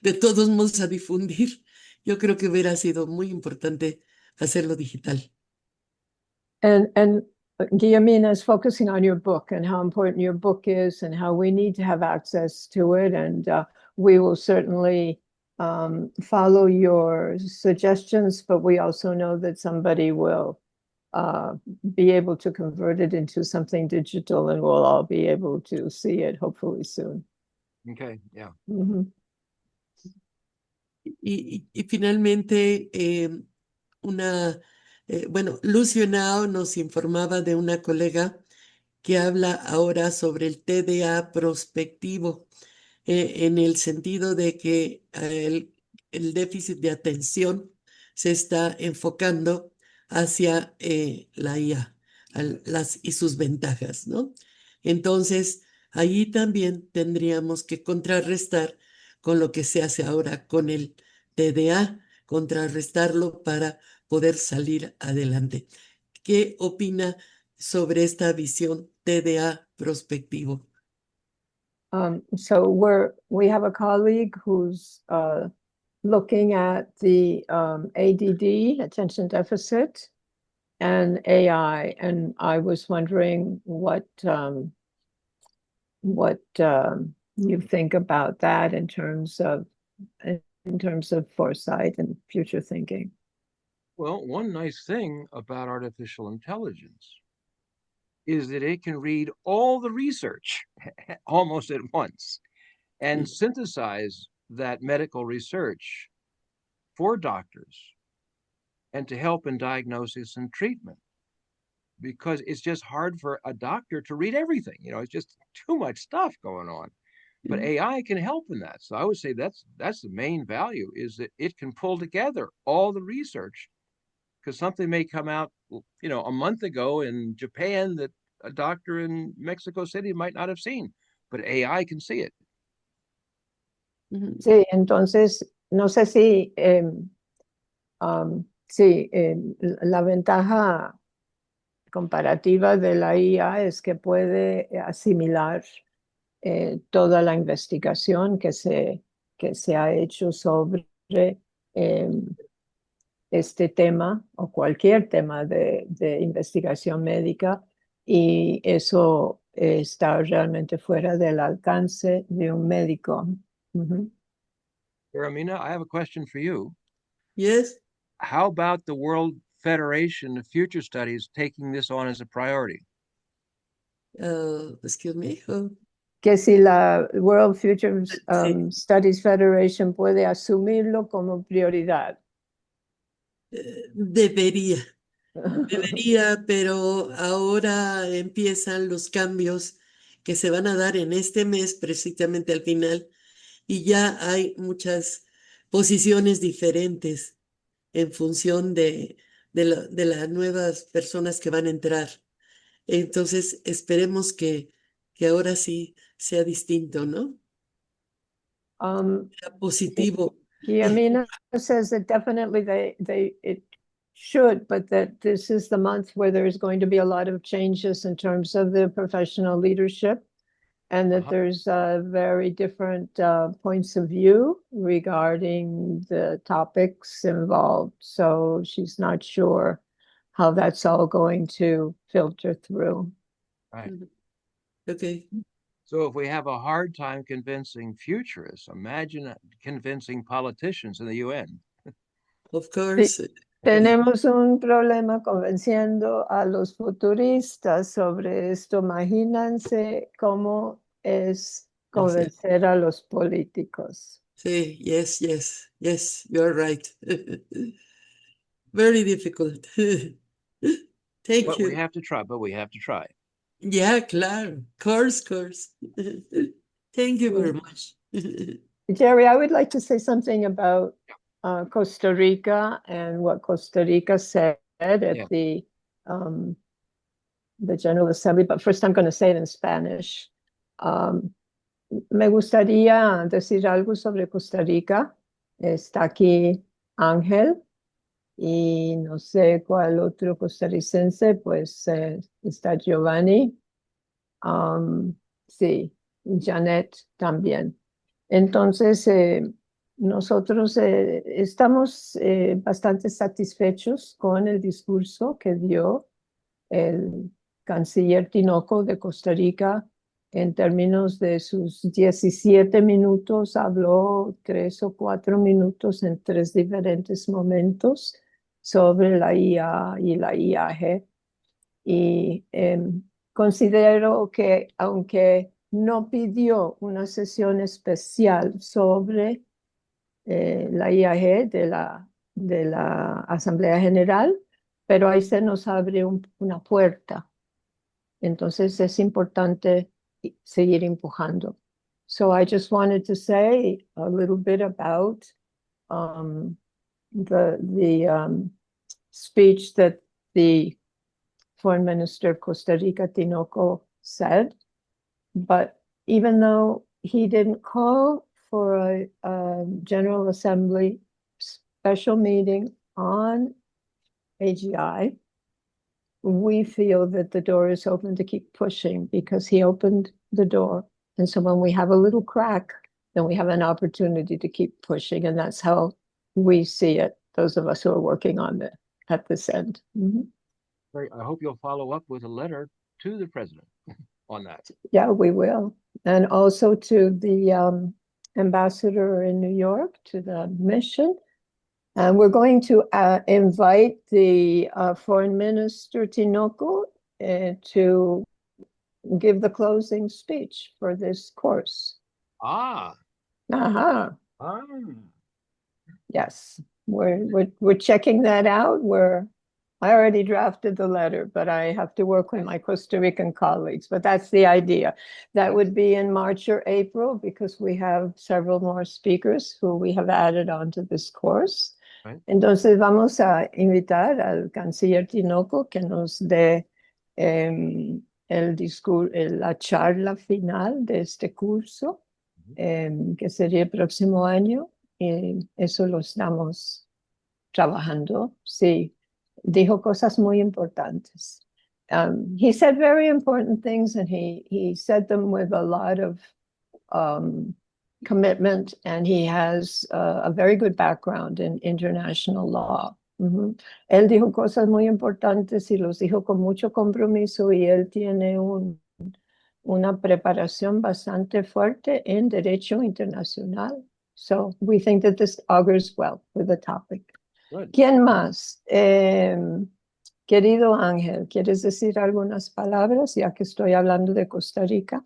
de todos modos a difundir. Yo creo que hubiera sido muy importante hacerlo digital. And Guillermina is focusing on your book and how important your book is and how we need to have access to it. And we will certainly follow your suggestions, but we also know that somebody will be able to convert it into something digital, and we'll all be able to see it hopefully soon. Okay, yeah. Y finalmente, bueno, Lucio Henao nos informaba de una colega que habla ahora sobre el TDA prospectivo, en el sentido de que el déficit de atención se está enfocando hacia la IA y sus ventajas, ¿no? Entonces, allí también tendríamos que contrarrestar con lo que se hace ahora con el TDA, contrarrestarlo para poder salir adelante. ¿Qué opina sobre esta visión TDA prospectivo? So we have a colleague who's looking at the ADD, attention deficit, and AI, and I was wondering what you think about that in terms of foresight and future thinking. Well, one nice thing about artificial intelligence is that it can read all the research almost at once and synthesize that medical research for doctors and to help in diagnosis and treatment, because it's just hard for a doctor to read everything. You know, it's just too much stuff going on. But AI can help in that. So I would say that's the main value, is that it can pull together all the research, because something may come out, you know, a month ago in Japan that a doctor in Mexico City might not have seen, but AI can see it. Sí, entonces, no sé si, la ventaja comparativa de la IA es que puede asimilar toda la investigación que se ha hecho sobre este tema o cualquier tema de investigación médica, y eso está realmente fuera del alcance de un médico. Eramina, I have a question for you. Yes. How about the World Federation of Future Studies taking this on as a priority? Excuse me. Que si la World Future Studies Federation puede asumirlo como prioridad. Debería, pero ahora empiezan los cambios que se van a dar en este mes, precisamente al final, y ya hay muchas posiciones diferentes en función de las nuevas personas que van a entrar. Entonces, esperemos que ahora sí sea distinto, ¿no? Sea positivo. Guillermina says that definitely it should, but that this is the month where there's going to be a lot of changes in terms of the professional leadership, and that there's very different points of view regarding the topics involved. So she's not sure how that's all going to filter through. Right. Okay. So if we have a hard time convincing futurists, imagine convincing politicians in the UN. Of course. Sí. Tenemos un problema convenciendo a los futuristas sobre esto. Imagínense cómo es convencer a los políticos. Sí, yes, you're right. Very difficult. Thank you. We have to try, but we have to try. Yeah, claro. Course. Thank you very much. Jerry, I would like to say something about Costa Rica and what Costa Rica said at the General Assembly, but first I'm going to say it in Spanish. Me gustaría decir algo sobre Costa Rica. Está aquí Ángel, y no sé cuál otro costarricense, pues está Giovanni. Sí, Janet también. Entonces, nosotros estamos bastante satisfechos con el discurso que dio el canciller Tinoco de Costa Rica. En términos de sus 17 minutos, habló 3 o 4 minutos en 3 diferentes momentos sobre la IA y la IAG. Y considero que, aunque no pidió una sesión especial sobre la IAG de la Asamblea General, pero ahí se nos abre una puerta. Entonces es importante seguir empujando. So I just wanted to say a little bit about the speech that the Foreign Minister of Costa Rica, Tinoco, said. But even though he didn't call for a General Assembly special meeting on AGI, we feel that the door is open to keep pushing because he opened the door. And so when we have a little crack, then we have an opportunity to keep pushing. And that's how we see it, those of us who are working on it at this end. Mm-hmm. I hope you'll follow up with a letter to the president on that. Yeah, we will. And also to the ambassador in New York, to the mission. And we're going to invite the foreign minister, Tinoco, to give the closing speech for this course. Ah. Uh-huh. Ah. Yes, we're checking that out. I already drafted the letter, but I have to work with my Costa Rican colleagues. But that's the idea. That would be in March or April because we have several more speakers who we have added onto this course. Right. Entonces vamos a invitar al canciller Tinoco que nos dé el discurso, la charla final de este curso, que sería el próximo año. Y eso lo estamos trabajando. Sí, dijo cosas muy importantes. He said very important things, and he said them with a lot of commitment, and he has a very good background in international law. Uh-huh. Él dijo cosas muy importantes y los dijo con mucho compromiso, y él tiene una preparación bastante fuerte en derecho internacional. So we think that this augurs well with the topic. Good. ¿Quién más? Querido Ángel, ¿quieres decir algunas palabras ya que estoy hablando de Costa Rica?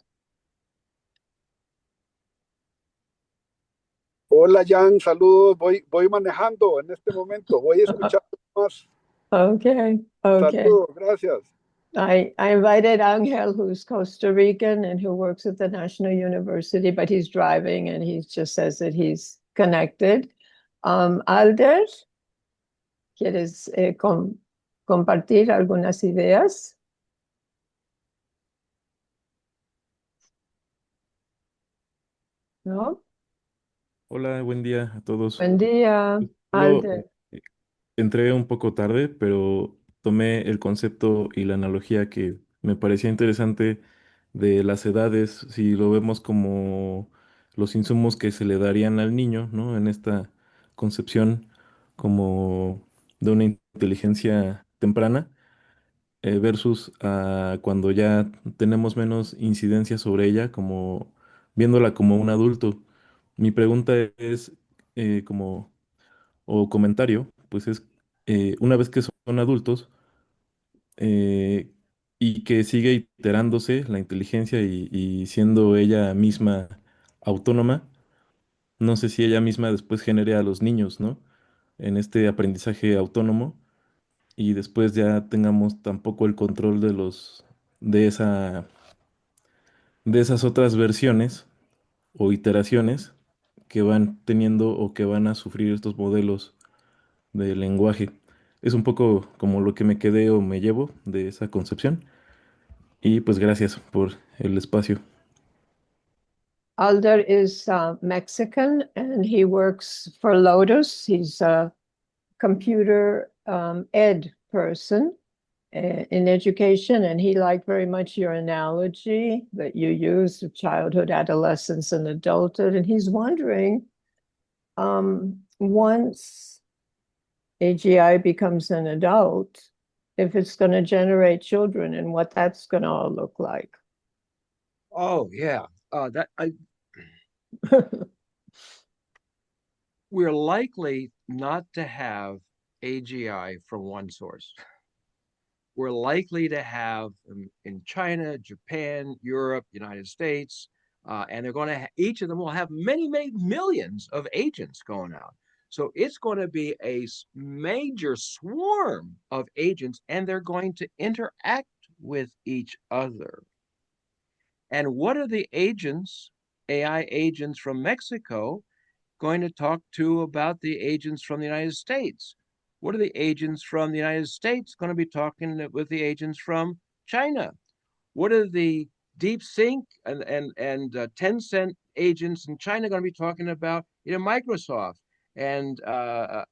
Hola Jan, saludos. Voy manejando en este momento. Voy a escuchar más. Okay. Saludos, gracias. I invited Angel, who's Costa Rican and who works at the National University, but he's driving and he just says that he's connected. Alder, ¿quieres compartir algunas ideas? ¿No? Hola, buen día a todos. Buen día, Solo, Alder. entré un poco tarde, pero tomé el concepto y la analogía que me parecía interesante de las edades, si lo vemos como los insumos que se le darían al niño, ¿no? En esta concepción como de una inteligencia temprana, versus a cuando ya tenemos menos incidencia sobre ella, como viéndola como un adulto. Mi pregunta es como o comentario, pues es, una vez que son adultos eh, y que sigue iterándose la inteligencia y siendo ella misma autónoma, no sé si ella misma después genere a los niños, ¿no? En este aprendizaje autónomo y después ya tengamos tampoco el control de esa, de esas otras versiones o iteraciones que van teniendo o que van a sufrir estos modelos de lenguaje. Es un poco como lo que me quedé o me llevo de esa concepción. Y pues gracias por el espacio. Alder is Mexican and he works for Lotus. He's a computer ed person in education, and he liked very much your analogy that you used of childhood, adolescence, and adulthood. And he's wondering, once AGI becomes an adult, if it's going to generate children and what that's going to all look like. Oh yeah, we're likely not to have AGI from one source. We're likely to have in China, Japan, Europe, United States, and they're going to each of them will have many, many millions of agents going out. So it's going to be a major swarm of agents, and they're going to interact with each other. And what are the agents, AI agents from Mexico, going to talk to about the agents from the United States? What are the agents from the United States going to be talking with the agents from China? What are the DeepSync and Tencent agents in China going to be talking about? Microsoft and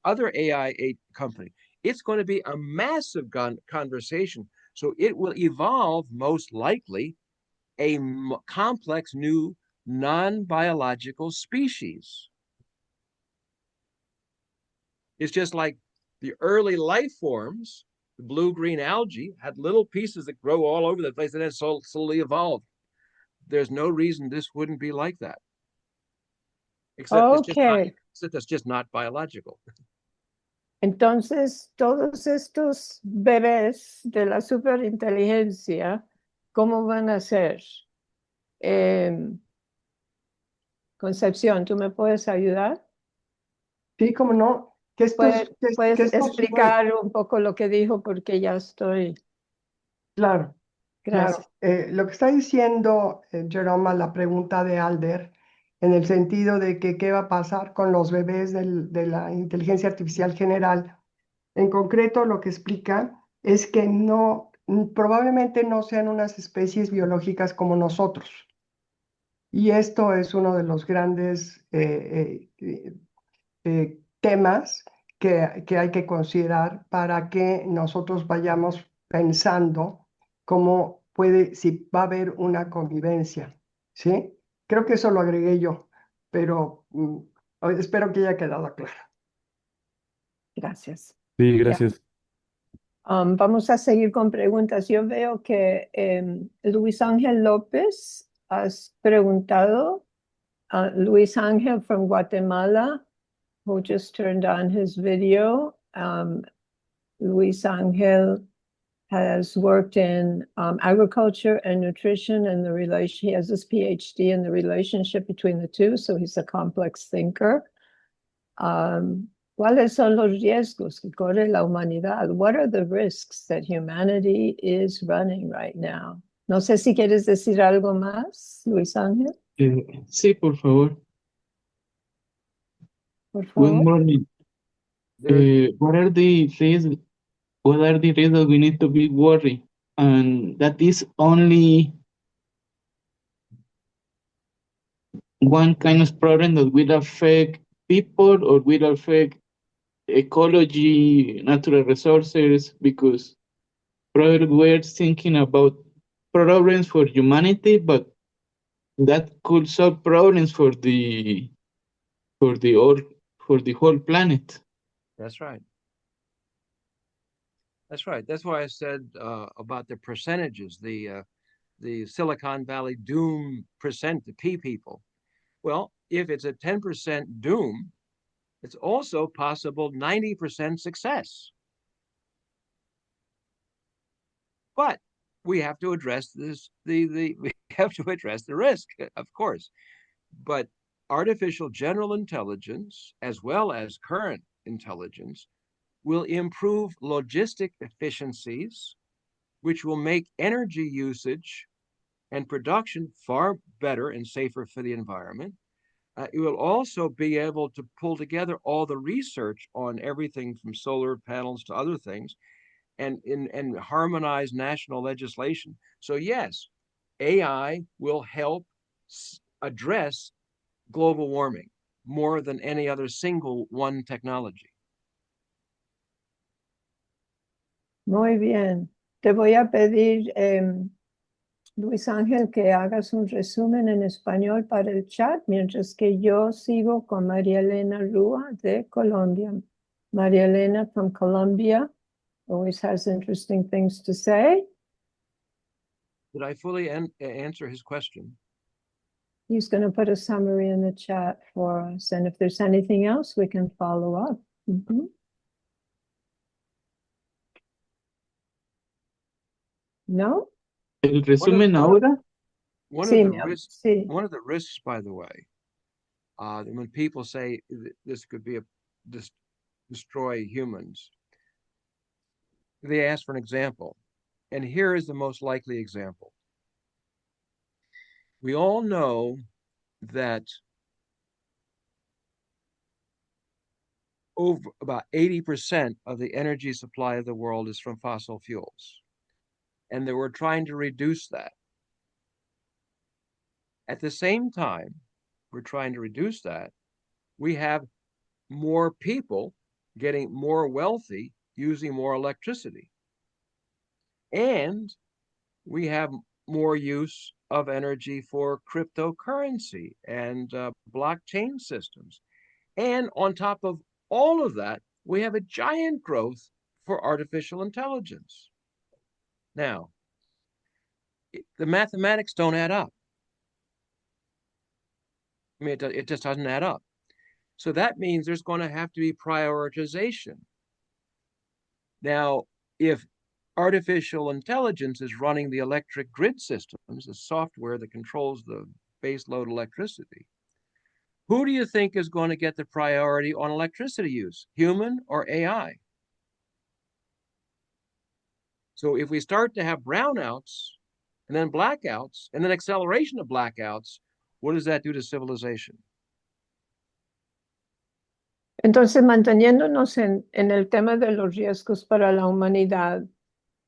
other AI company. it's going to be a massive conversation. So it will evolve, most likely, a complex new non-biological species. It's just like the early life forms, the blue-green algae, had little pieces that grow all over the place and then slowly evolved. There's no reason this wouldn't be like that. Except it's just not biological. Entonces, todos estos bebés de la superinteligencia, ¿cómo van a ser? Concepción, ¿tú me puedes ayudar? Sí, cómo no. ¿Puedes explicar un poco lo que dijo? Porque ya estoy... Claro, Gracias. claro. Lo que está diciendo Jerome a la pregunta de Alder, en el sentido de que qué va a pasar con los bebés de la inteligencia artificial general, en concreto lo que explica es que probablemente no sean unas especies biológicas como nosotros. Y esto es uno de los grandes temas que hay que considerar para que nosotros vayamos pensando cómo si va a haber una convivencia, ¿sí? Creo que eso lo agregué yo, pero espero que haya quedado claro. Gracias. Sí, gracias. Vamos a seguir con preguntas. Yo veo que Luis Ángel López has preguntado. Luis Ángel from Guatemala, who just turned on his video. Luis Ángel has worked in agriculture and nutrition, and he has his PhD in the relationship between the two, so he's a complex thinker. ¿Cuáles son los riesgos que corre la humanidad? What are the risks that humanity is running right now? No sé si quieres decir algo más, Luis Ángel. Sí, por favor. Por favor. Good morning. What are the risks? What are the risks that we need to be worried? And that is only one kind of problem that will affect people or will affect ecology, natural resources, because probably we're thinking about problems for humanity, but that could solve problems for the whole planet. That's right. That's right. That's why I said about the percentages, the Silicon Valley doom percent, the P people. Well, if it's a 10% doom, it's also possible 90% success. But we have to address this. We have to address the risk, of course. But artificial general intelligence, as well as current intelligence, will improve logistic efficiencies, which will make energy usage and production far better and safer for the environment. It will also be able to pull together all the research on everything from solar panels to other things and harmonize national legislation. So yes, AI will help address global warming more than any other single one technology. Muy bien. Te voy a pedir, Luis Ángel, que hagas un resumen en español para el chat, mientras que yo sigo con María Elena Rúa de Colombia. María Elena from Colombia always has interesting things to say. Did I fully answer his question? He's going to put a summary in the chat for us, and if there's anything else, we can follow up. No? El resumen ahora. One of the risks, by the way, when people say this could be destroy humans, they ask for an example. And here is the most likely example. We all know that over about 80% of the energy supply of the world is from fossil fuels. And that we're trying to reduce that. At the same time, we're trying to reduce that. We have more people getting more wealthy using more electricity. And we have more use of energy for cryptocurrency and blockchain systems. And on top of all of that, we have a giant growth for artificial intelligence. Now, the mathematics don't add up. I mean, it just doesn't add up. So that means there's going to have to be prioritization. Now, if artificial intelligence is running the electric grid systems, the software that controls the baseload electricity, who do you think is going to get the priority on electricity use, human or AI? So if we start to have brownouts and then blackouts and then acceleration of blackouts, what does that do to civilization? Entonces, manteniéndonos en el tema de los riesgos para la humanidad,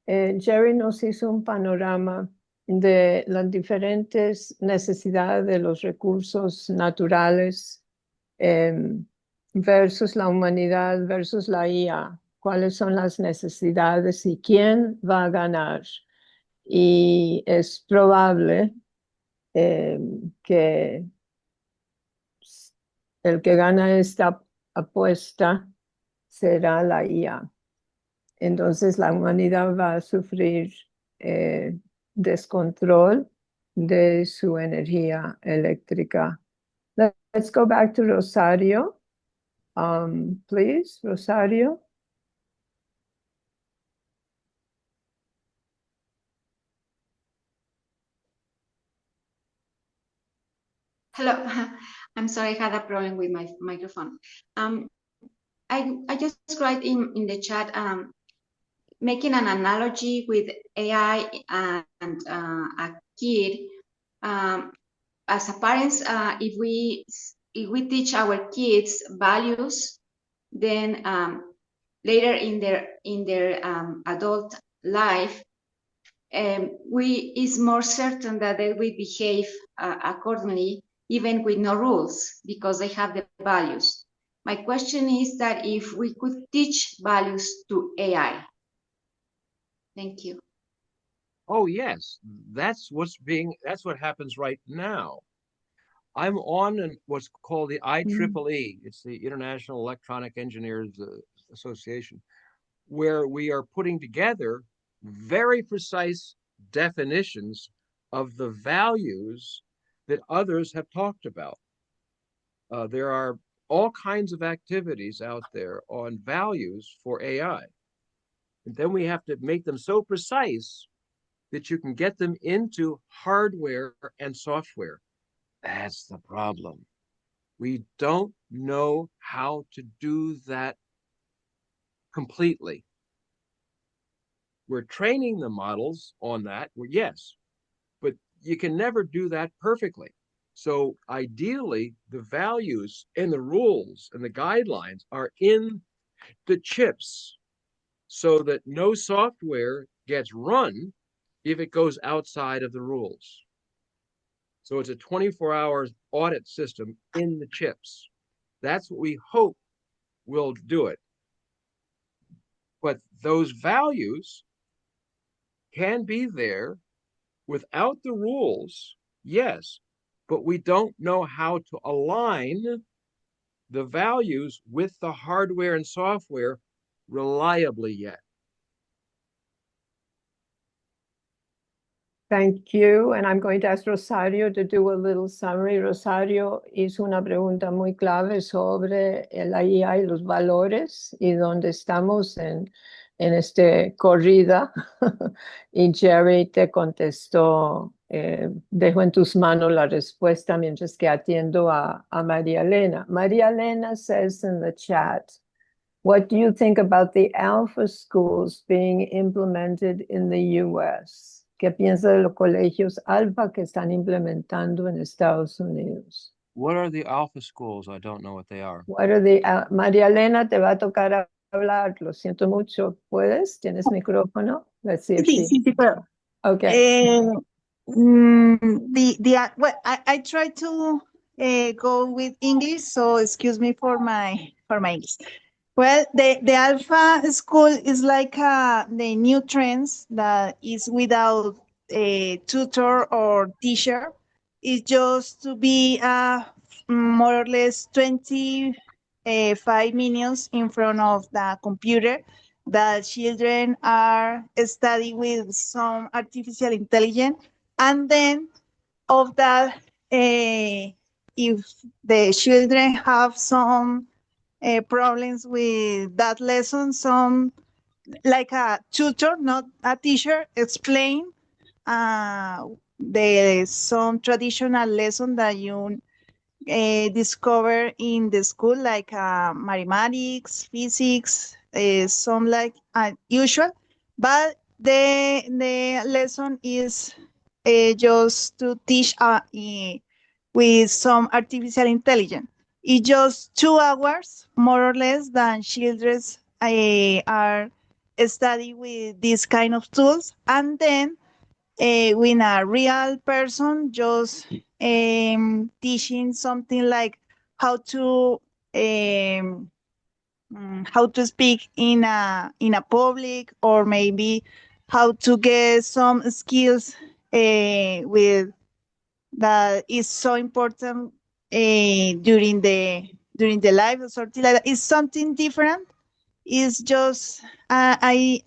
Jerry nos hizo un panorama de las diferentes necesidades de los recursos naturales versus la humanidad, versus la IA. ¿Cuáles son las necesidades y quién va a ganar? Y es probable que el que gana esta apuesta será la IA. Entonces la humanidad va a sufrir descontrol de su energía eléctrica. Let's go back to Rosario. Please, Rosario. Hello, I'm sorry, I had a problem with my microphone. I just write in the chat, making an analogy with AI and a kid. As a parents, if we teach our kids values, then later in their adult life, is more certain that they will behave accordingly, even with no rules, because they have the values. My question is that if we could teach values to AI. Thank you. Oh, yes, that's what happens right now. I'm on what's called the IEEE. It's the International Electronic Engineers Association, where we are putting together very precise definitions of the values that others have talked about. There are all kinds of activities out there on values for AI. And then we have to make them so precise that you can get them into hardware and software. That's the problem. We don't know how to do that completely. We're training the models on that, yes, but you can never do that perfectly. So ideally, the values and the rules and the guidelines are in the chips so that no software gets run if it goes outside of the rules. So it's a 24-hour audit system in the chips. That's what we hope will do it. But those values can be there without the rules, yes, but we don't know how to align the values with the hardware and software reliably yet. Thank you, and I'm going to ask Rosario to do a little summary. Rosario hizo una pregunta muy clave sobre la IA y los valores y dónde estamos en esta corrida. Y Jerry te contestó, dejo en tus manos la respuesta mientras que atiendo a María Elena. María Elena says in the chat, what do you think about the alpha schools being implemented in the U.S.? ¿Qué piensa de los colegios alfa que están implementando en Estados Unidos? What are the alpha schools? I don't know what they are. What are the, María Elena, te va a tocar hablar. Lo siento mucho. ¿Puedes? ¿Tienes micrófono? Let's see if Sí, puedo. Okay. I try to go with English, so excuse me for my English. Well, the Alpha School is like the new trends that is without a tutor or teacher. It's just to be more or less 5 minutes in front of the computer. The children are studying with some artificial intelligence, and then of that, if the children have some problems with that lesson, some like a tutor, not a teacher, explain the some traditional lesson that you discover in the school, like mathematics, physics, some like usual, but the lesson is just to teach with some artificial intelligence. It's just 2 hours, more or less, than children are studying with these kind of tools. And then with a real person, just teaching something like how to speak in a public, or maybe how to get some skills with that is so important during the life or something like that. It's something different. It's just I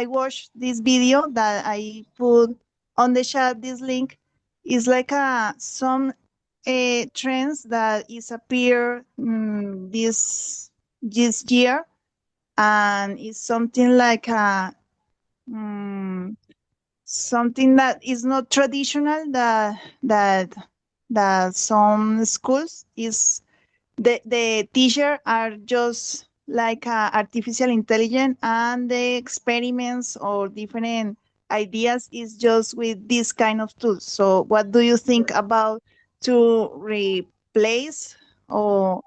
watched this video that I put on the chat. This link is like some trends that is appear this year, and it's something like something that is not traditional, that some schools is the teacher are just like artificial intelligence, and the experiments or different ideas is just with this kind of tools. So what do you think about to replace or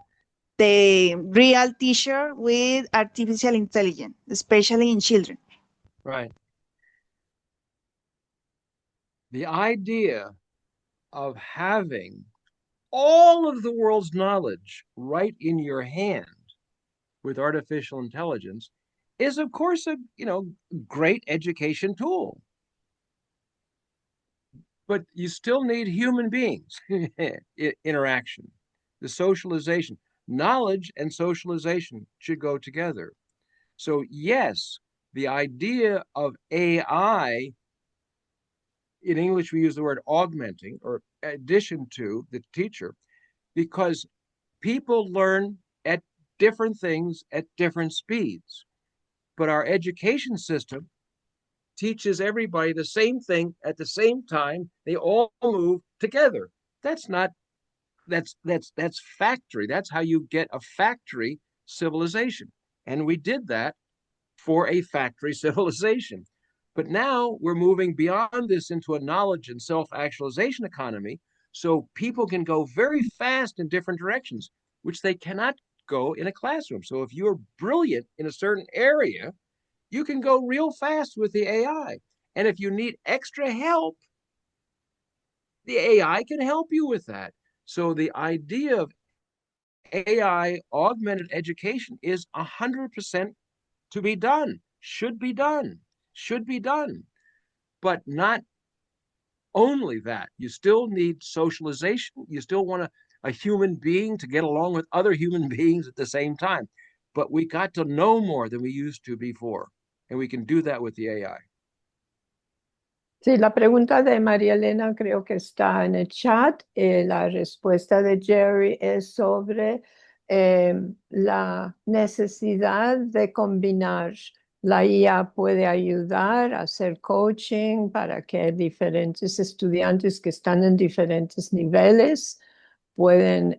the real teacher with artificial intelligence, especially in children? Right. The idea of having all of the world's knowledge right in your hand with artificial intelligence is, of course, a great education tool. But you still need human beings interaction, the socialization. Knowledge and socialization should go together. So yes, the idea of AI, in English we use the word augmenting, or addition to the teacher, because people learn at different things at different speeds. But our education system teaches everybody the same thing at the same time. They all move together. That's factory. That's how you get a factory civilization. And we did that for a factory civilization. But now we're moving beyond this into a knowledge and self-actualization economy, so people can go very fast in different directions, which they cannot go in a classroom. So if you're brilliant in a certain area, you can go real fast with the AI. And if you need extra help, the AI can help you with that. So the idea of AI augmented education is 100% to be done, should be done. But not only that, you still need socialization. You still want a human being to get along with other human beings at the same time. But we got to know more than we used to before. And we can do that with the AI. Sí, la pregunta de María Elena creo que está en el chat. La respuesta de Jerry es sobre la necesidad de combinar. La IA puede ayudar a hacer coaching para que diferentes estudiantes que están en diferentes niveles pueden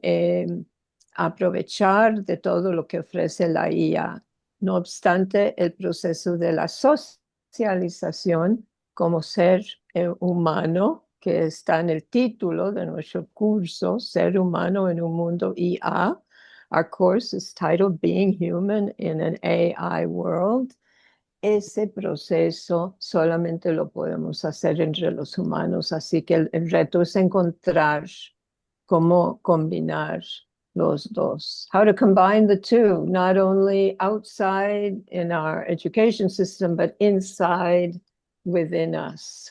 aprovechar de todo lo que ofrece la IA. No obstante, el proceso de la socialización como ser humano, que está en el título de nuestro curso, Ser Humano en un Mundo IA. Our course is titled Being Human in an AI World. Ese proceso solamente lo podemos hacer entre los humanos, así que el reto es encontrar cómo combinar los dos. How to combine the two, not only outside in our education system, but inside within us.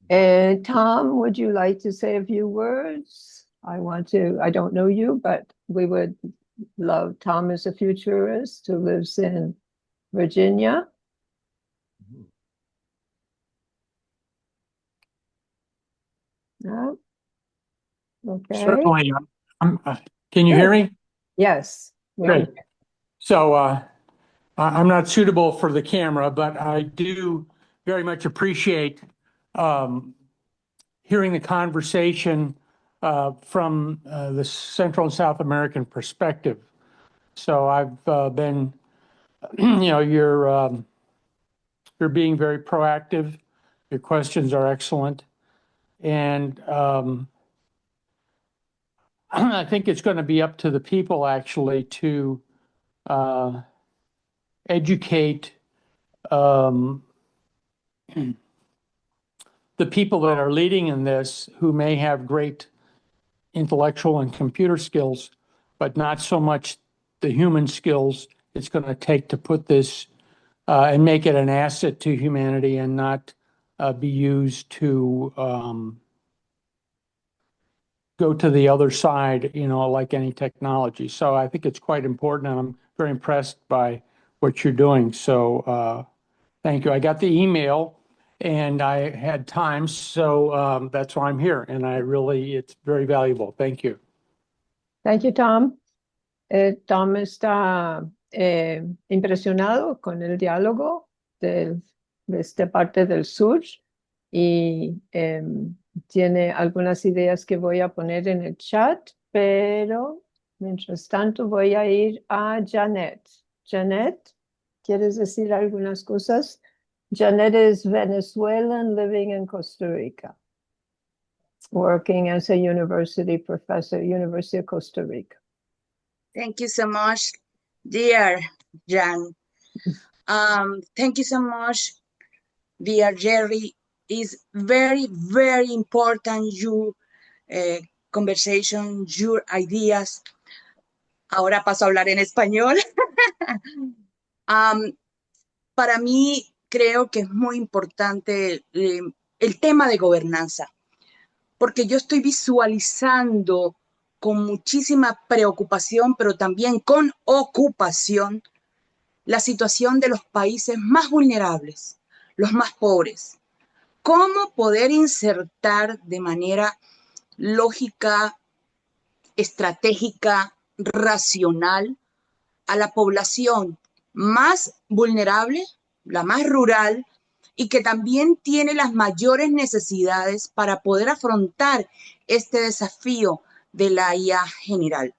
And Tom, would you like to say a few words? I don't know you, but we would love Tom as a futurist who lives in Virginia. No? Okay. Certainly. Can you hear me? Yes. Good. So I'm not suitable for the camera, but I do very much appreciate hearing the conversation from the Central and South American perspective. So I've been, you're being very proactive. Your questions are excellent. And I think it's going to be up to the people actually to educate the people that are leading in this who may have great intellectual and computer skills, but not so much the human skills it's going to take to put this and make it an asset to humanity and not be used to go to the other side, like any technology. So I think it's quite important, and I'm very impressed by what you're doing. So thank you. I got the email and I had time, so that's why I'm here. And it's very valuable. Thank you. Thank you, Tom. Tom está impresionado con el diálogo de esta parte del sur y tiene algunas ideas que voy a poner en el chat, pero mientras tanto voy a ir a Janet. Janet, ¿quieres decir algunas cosas? Janet is Venezuelan living in Costa Rica, working as a university professor, University of Costa Rica. Thank you so much, dear Jan. Thank you so much, dear Jerry. It's very, very important your conversation, your ideas. Ahora paso a hablar en español. Para mí creo que es muy importante el tema de gobernanza, porque yo estoy visualizando con muchísima preocupación, pero también con ocupación, la situación de los países más vulnerables, los más pobres. ¿Cómo poder insertar de manera lógica, estratégica, racional a la población más vulnerable, la más rural, y que también tiene las mayores necesidades para poder afrontar este desafío de la IA general?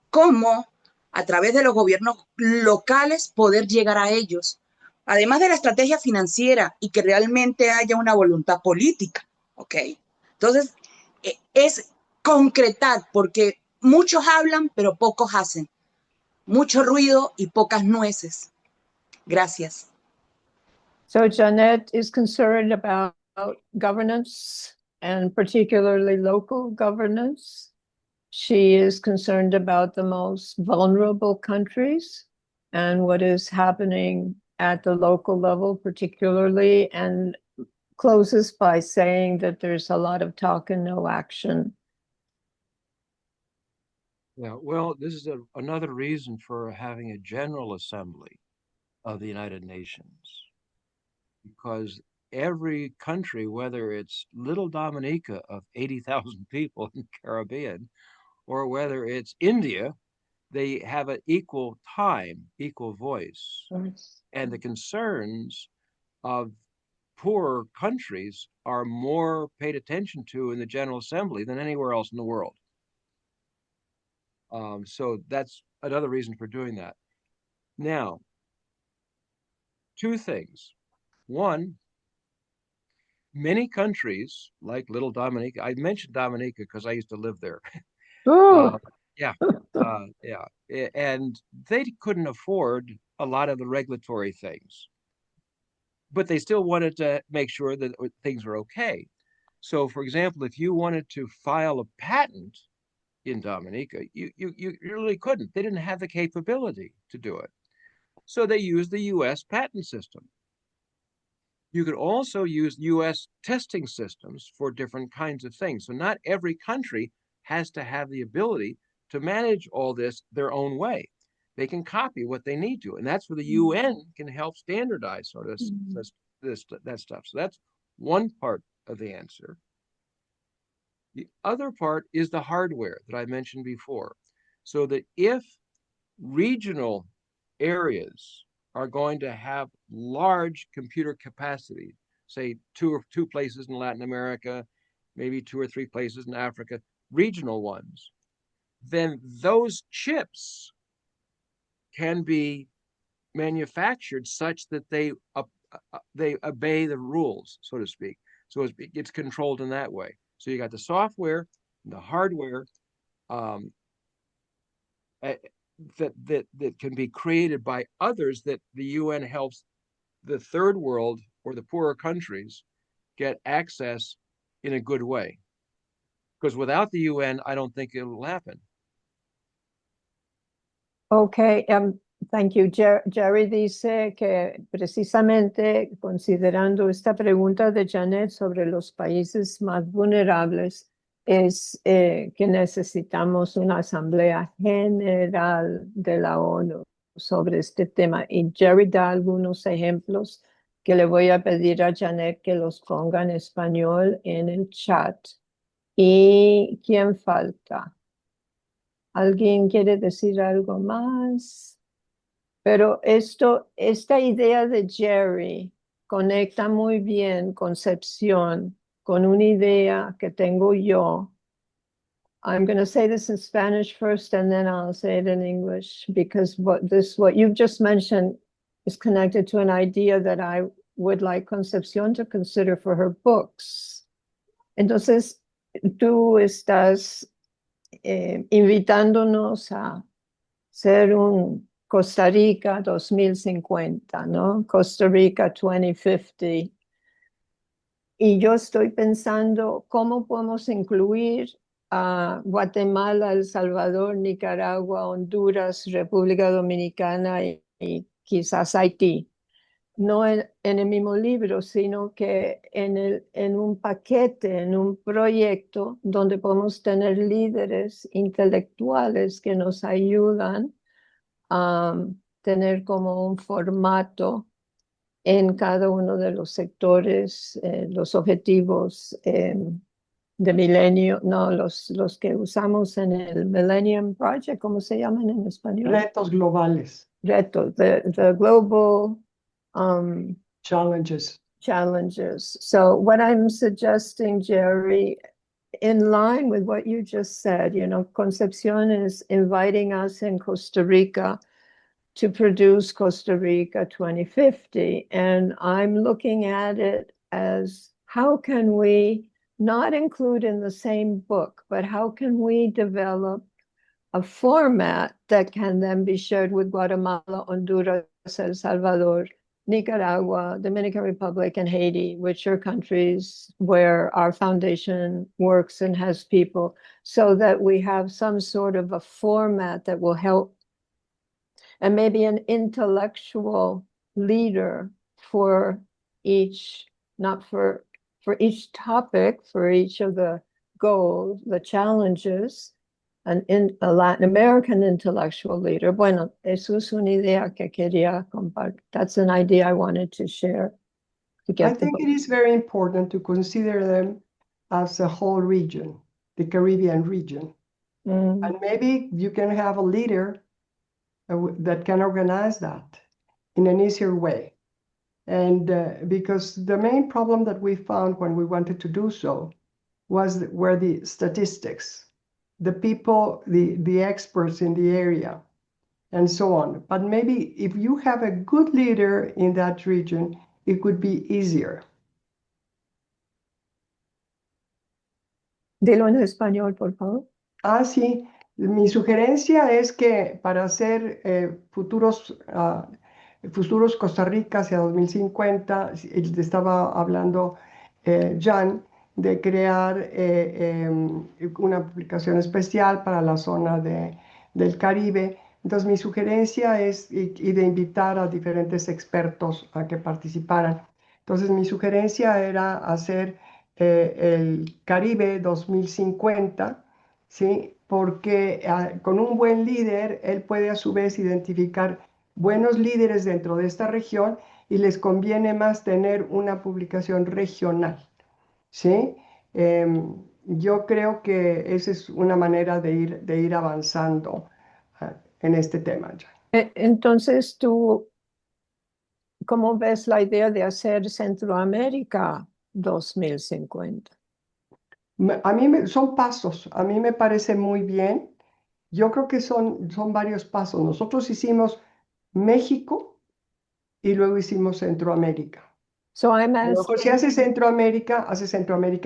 ¿Cómo, a través de los gobiernos locales, poder llegar a ellos? Además de la estrategia financiera y que realmente haya una voluntad política, ¿ok? Entonces, es concretar, porque muchos hablan, pero pocos hacen. Mucho ruido y pocas nueces. Gracias. So Janet is concerned about governance and particularly local governance. She is concerned about the most vulnerable countries and what is happening at the local level particularly, and closes by saying that there's a lot of talk and no action. Yeah, well, this is another reason for having a General Assembly of the United Nations, because every country, whether it's Little Dominica of 80,000 people in the Caribbean, or whether it's India, they have an equal time, equal voice. Yes. And the concerns of poor countries are more paid attention to in the General Assembly than anywhere else in the world. So that's another reason for doing that. Now, two things. One, many countries like Little Dominica, I mentioned Dominica because I used to live there. Yeah. And they couldn't afford a lot of the regulatory things, but they still wanted to make sure that things were okay. So, for example, if you wanted to file a patent in Dominica. You really couldn't. They didn't have the capability to do it. So they used the US patent system. You could also use US testing systems for different kinds of things. So not every country has to have the ability to manage all this their own way. They can copy what they need to. And that's where the UN can help standardize sort of that stuff. So that's one part of the answer. The other part is the hardware that I mentioned before. So that if regional areas are going to have large computer capacity, say two places in Latin America, maybe 2 or 3 places in Africa, regional ones, then those chips can be manufactured such that they obey the rules, so to speak. So it's controlled in that way. So you got the software, the hardware that can be created by others that the UN helps the third world or the poorer countries get access in a good way. Because without the UN, I don't think it will happen. Okay, thank you. Jerry dice que precisamente considerando esta pregunta de Janet sobre los países más vulnerables, es que necesitamos una asamblea general de la ONU sobre este tema. Y Jerry da algunos ejemplos que le voy a pedir a Janet que los ponga en español en el chat. ¿Y quién falta? ¿Alguien quiere decir algo más? Pero esta idea de Jerry conecta muy bien Concepción con una idea que tengo yo. I'm going to say this in Spanish first and then I'll say it in English because what you've just mentioned is connected to an idea that I would like Concepción to consider for her books. Entonces, tú estás invitándonos a ser un Costa Rica 2050, ¿no? Costa Rica 2050. Y yo estoy pensando cómo podemos incluir a Guatemala, El Salvador, Nicaragua, Honduras, República Dominicana y quizás Haití. No en el mismo libro, sino que en un paquete, en un proyecto donde podemos tener líderes intelectuales que nos ayudan a tener como un formato en cada uno de los sectores, los objetivos de milenio, no, los que usamos en el Millennium Project, ¿cómo se llaman en español? Retos globales. Retos, the global challenges. So what I'm suggesting, Jerry, in line with what you just said, Concepcion is inviting us in Costa Rica to produce Costa Rica 2050. And I'm looking at it as how can we not include in the same book, but how can we develop a format that can then be shared with Guatemala, Honduras, El Salvador, Nicaragua, Dominican Republic, and Haiti, which are countries where our foundation works and has people, so that we have some sort of a format that will help, and maybe an intellectual leader for each, not for each topic, for each of the goals, the challenges, a Latin American intellectual leader. Bueno, eso es una idea que quería compartir. That's an idea I wanted to share. I think it is very important to consider them as a whole region, the Caribbean region. And maybe you can have a leader that can organize that in an easier way. And because the main problem that we found when we wanted to do so were the statistics, the people, the experts in the area, and so on. But maybe if you have a good leader in that region, it could be easier. Dilo en español, por favor. Sí. Mi sugerencia es que para hacer futuros Costa Rica hacia 2050, estaba hablando Jan, de crear una publicación especial para la zona del Caribe. Entonces, mi sugerencia es, y de invitar a diferentes expertos a que participaran. Entonces, mi sugerencia era hacer el Caribe 2050, ¿sí? Porque con un buen líder, él puede a su vez identificar buenos líderes dentro de esta región y les conviene más tener una publicación regional, ¿sí? Yo creo que esa es una manera de ir avanzando en este tema, Jan. Entonces, tú, ¿cómo ves la idea de hacer Centroamérica 2050? A mí son pasos, a mí me parece muy bien. Yo creo que son varios pasos. Nosotros hicimos México y luego hicimos Centroamérica. So I'm A lo mejor si hace Centroamérica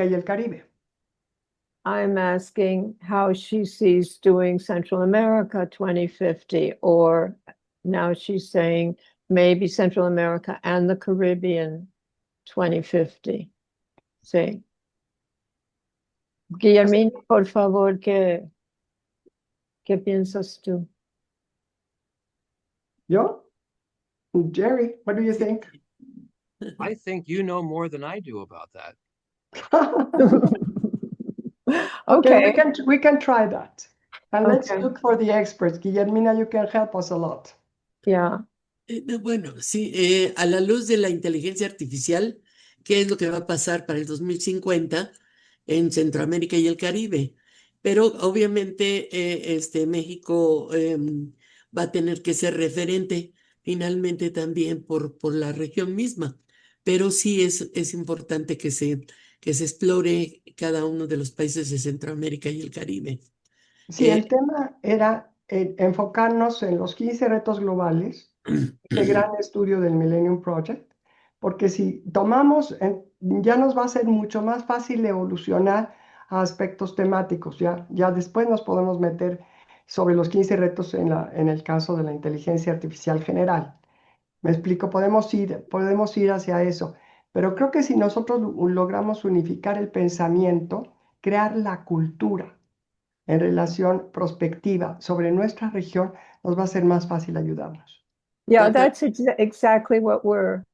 y el Caribe. I'm asking how she sees doing Central America 2050, or now she's saying maybe Central America and the Caribbean 2050. Sí. Guillermina, por favor, ¿qué piensas tú? ¿Yo? Jerry, what do you think? I think you know more than I do about that. Okay, we can try that. And let's Okay. look for the experts. Guillermina, you can help us a lot. Yeah. Bueno, sí, a la luz de la inteligencia artificial, ¿qué es lo que va a pasar para el 2050 en Centroamérica y el Caribe? Pero obviamente México va a tener que ser referente finalmente también por la región misma. Pero sí es importante que se explore cada uno de los países de Centroamérica y el Caribe. Sí, el tema era enfocarnos en los 15 retos globales, este gran estudio del Millennium Project, porque si tomamos, ya nos va a ser mucho más fácil evolucionar a aspectos temáticos. Ya después nos podemos meter sobre los 15 retos en el caso de la inteligencia artificial general. Me explico, podemos ir hacia eso, pero creo que si nosotros logramos unificar el pensamiento, crear la cultura en relación prospectiva sobre nuestra región, nos va a ser más fácil ayudarnos. Yeah, that's exactly what we're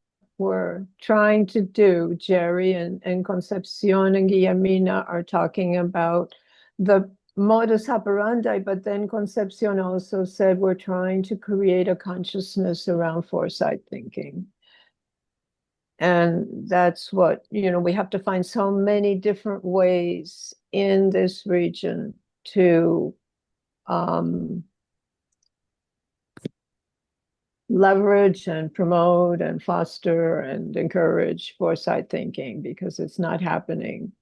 trying to do. Jerry and Concepcion and Guillermina are talking about the modus operandi, but then Concepcion also said we're trying to create a consciousness around foresight thinking. And that's what, we have to find so many different ways in this region to leverage and promote and foster and encourage foresight thinking, because it's not happening.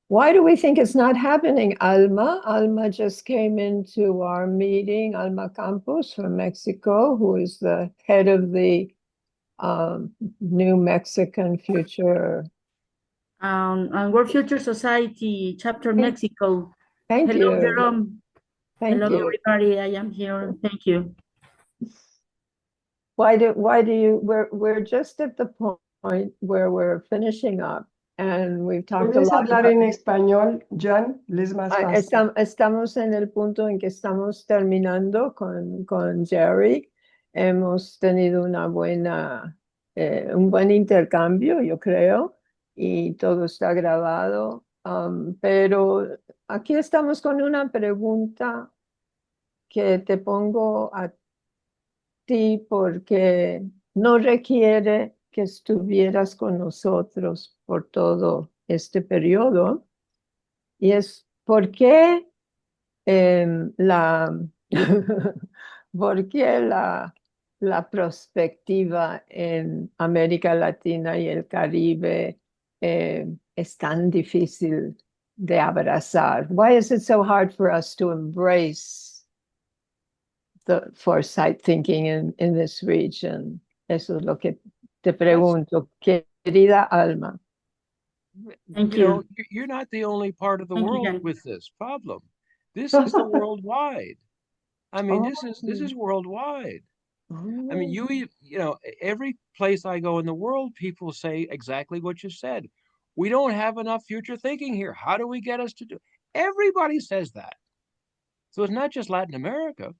Why do we think it's not happening, Alma? Alma just came into our meeting, Alma Campos from Mexico, who is the head of the New Mexican Future. And World Future Society, Chapter Mexico. Thank Hello, you. Jerome. Thank Hello, you. everybody. I am here. Thank you. Why do you, we're just at the point where we're finishing up, and we've talked a ¿Puedes lot hablar about, en español, Jan? Les más fácil. estamos en el punto en que estamos terminando con Jerry. Hemos tenido un buen intercambio, yo creo, y todo está grabado. Pero aquí estamos con una pregunta que te pongo a ti porque no requiere que estuvieras con nosotros por todo este periodo, y es ¿por qué ¿por qué la perspectiva en América Latina y el Caribe es tan difícil de abrazar? Why is it so hard for us to embrace the foresight thinking in this region? Eso es lo que te pregunto, querida Alma. Thank You know, you. you're not the only part of the Thank you, world Jan. with this problem. This is the worldwide. I mean, this Oh. is worldwide. I mean, Oh. every place I go in the world, people say exactly what you said. we don't have enough future thinking here. How do we get us to do? Everybody says that. So it's not just Latin America.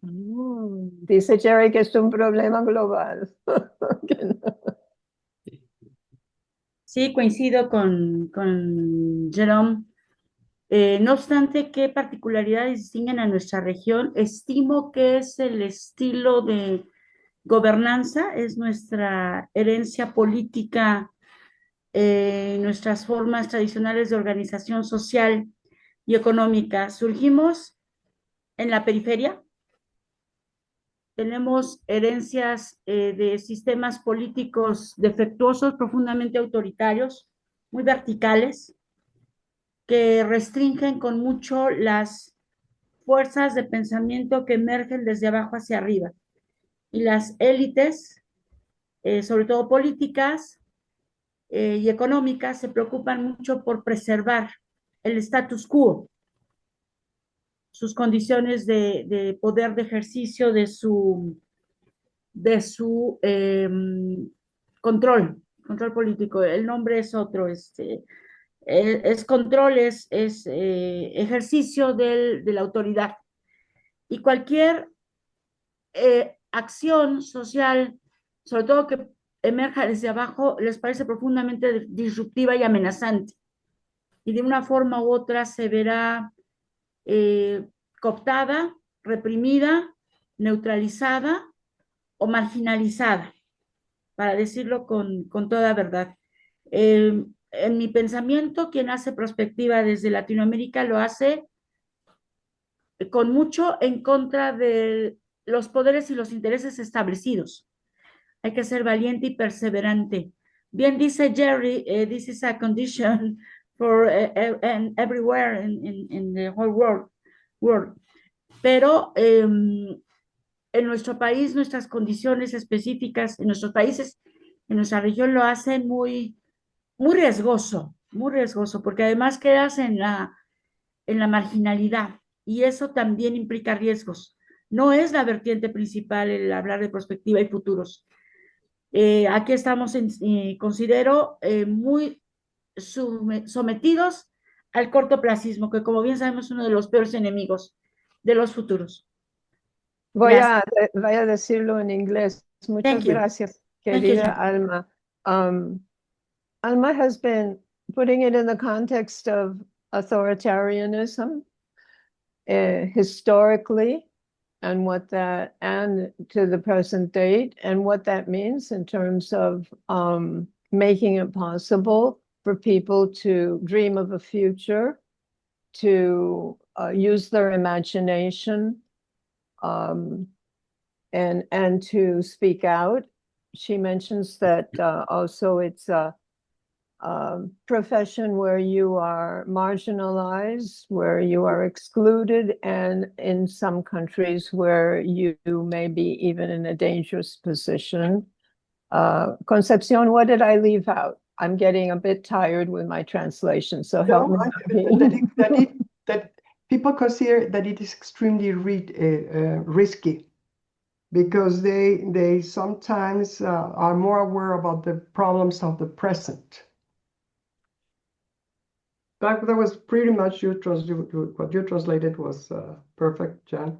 Dice Jerry que es un problema global. Sí, coincido con Jerome. No obstante, ¿qué particularidades distinguen a nuestra región? Estimo que es el estilo de gobernanza, es nuestra herencia política, nuestras formas tradicionales de organización social y económica. Surgimos en la periferia, tenemos herencias de sistemas políticos defectuosos, profundamente autoritarios, muy verticales, que restringen con mucho las fuerzas de pensamiento que emergen desde abajo hacia arriba. Y las élites, sobre todo políticas y económicas, se preocupan mucho por preservar el status quo, sus condiciones de poder de ejercicio de su control político. El nombre es otro, es control, es ejercicio de la autoridad. Y cualquier acción social, sobre todo que emerja desde abajo, les parece profundamente disruptiva y amenazante. Y de una forma u otra se verá cooptada, reprimida, neutralizada o marginalizada, para decirlo con toda verdad. En mi pensamiento, quien hace prospectiva desde Latinoamérica lo hace con mucho en contra de los poderes y los intereses establecidos. Hay que ser valiente y perseverante. Bien dice Jerry, this is a condition for and everywhere in the whole world. Pero en nuestro país, nuestras condiciones específicas, en nuestros países, en nuestra región lo hacen muy riesgoso, porque además quedas en la marginalidad y eso también implica riesgos. No es la vertiente principal el hablar de perspectiva y futuros. Aquí estamos, considero, muy sometidos al cortoplacismo, que como bien sabemos es uno de los peores enemigos de los futuros. Voy a decirlo en inglés. Muchas gracias, querida Alma. Alma has been putting it in the context of authoritarianism historically, and to the present date, and what that means in terms of making it possible for people to dream of a future, to use their imagination, and to speak out. She mentions that also it's a profession where you are marginalized, where you are excluded, and in some countries where you may be even in a dangerous position. Concepcion, what did I leave out? I'm getting a bit tired with my translation, so help me. That people consider that it is extremely risky, because they sometimes are more aware about the problems of the present. That was pretty much what you translated was perfect, Jan.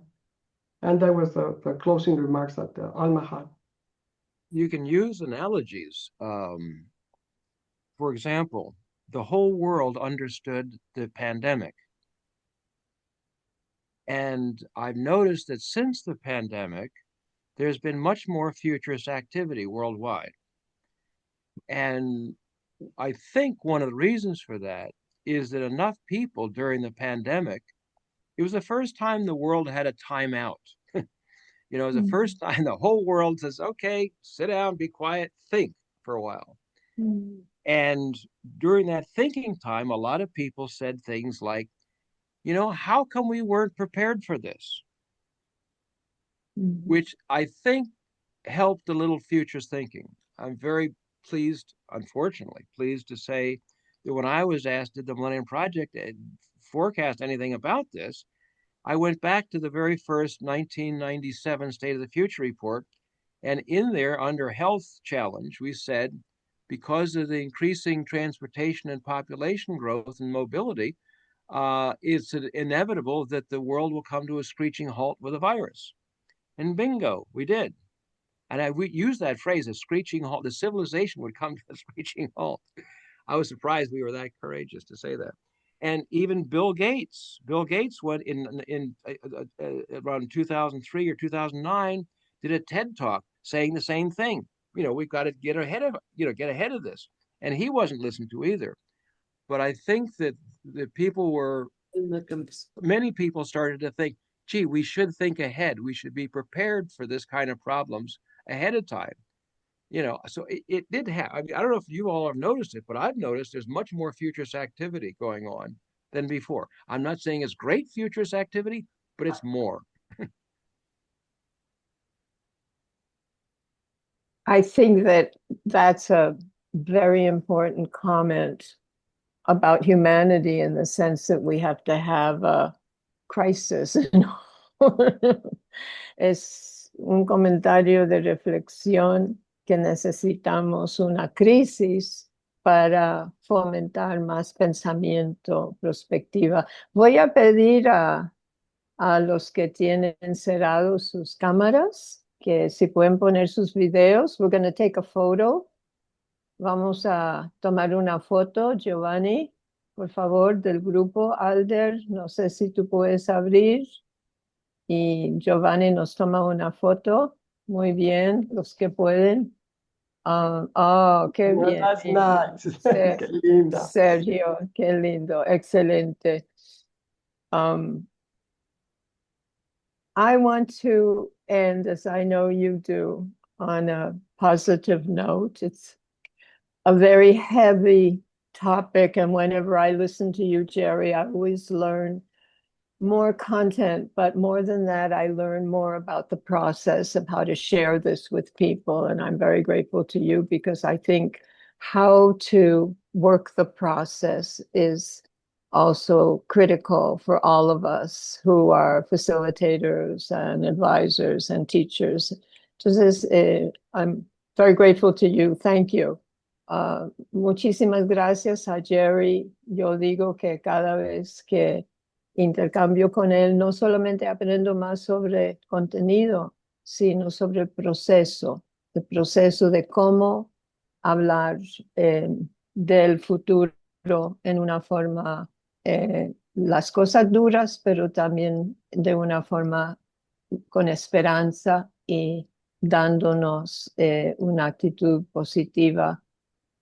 And that was the closing remarks that Alma had. You can use analogies. For example, the whole world understood the pandemic. And I've noticed that since the pandemic, there's been much more futurist activity worldwide. And I think one of the reasons for that is that enough people during the pandemic, it was the first time the world had a timeout. It was the first time the whole world says, okay, sit down, be quiet, think for a while. And during that thinking time, a lot of people said things like, how come we weren't prepared for this? Which I think helped a little futurist thinking. I'm very pleased, unfortunately, pleased to say that when I was asked, did the Millennium Project forecast anything about this, I went back to the very first 1997 State of the Future report, and in there, under Health Challenge, we said because of the increasing transportation and population growth and mobility, it's inevitable that the world will come to a screeching halt with a virus. And bingo, we did. And we used that phrase, a screeching halt. The civilization would come to a screeching halt. I was surprised we were that courageous to say that. And even Bill Gates went in around 2003 or 2009, did a TED talk saying the same thing. We've got to get ahead of this. And he wasn't listened to either. But I think that many people started to think, gee, we should think ahead. We should be prepared for this kind of problems ahead of time. So it did have, I don't know if you all have noticed it, but I've noticed there's much more futurist activity going on than before. I'm not saying it's great futurist activity, but it's more. I think that's a very important comment about humanity, in the sense that we have to have a crisis. Es un comentario de reflexión que necesitamos una crisis para fomentar más pensamiento, perspectiva. Voy a pedir a los que tienen cerrados sus cámaras que si pueden poner sus videos. We're going to take a photo. Vamos a tomar una foto. Giovanni, por favor, del grupo. Alder, no sé si tú puedes abrir. Y Giovanni nos toma una foto. Muy bien, los que pueden. Qué bien. That's nice. Qué linda. Sergio, qué lindo, excelente. I want to end, as I know you do, on a positive note. It's a very heavy topic, and whenever I listen to you, Jerry, I always learn more content, but more than that, I learn more about the process of how to share this with people. And I'm very grateful to you, because I think how to work the process is also critical for all of us who are facilitators and advisors and teachers. Entonces, I'm very grateful to you. Thank you. Muchísimas gracias a Jerry. Yo digo que cada vez que intercambio con él, no solamente aprendo más sobre contenido, sino sobre el proceso de cómo hablar del futuro en una forma, las cosas duras, pero también de una forma con esperanza y dándonos una actitud positiva.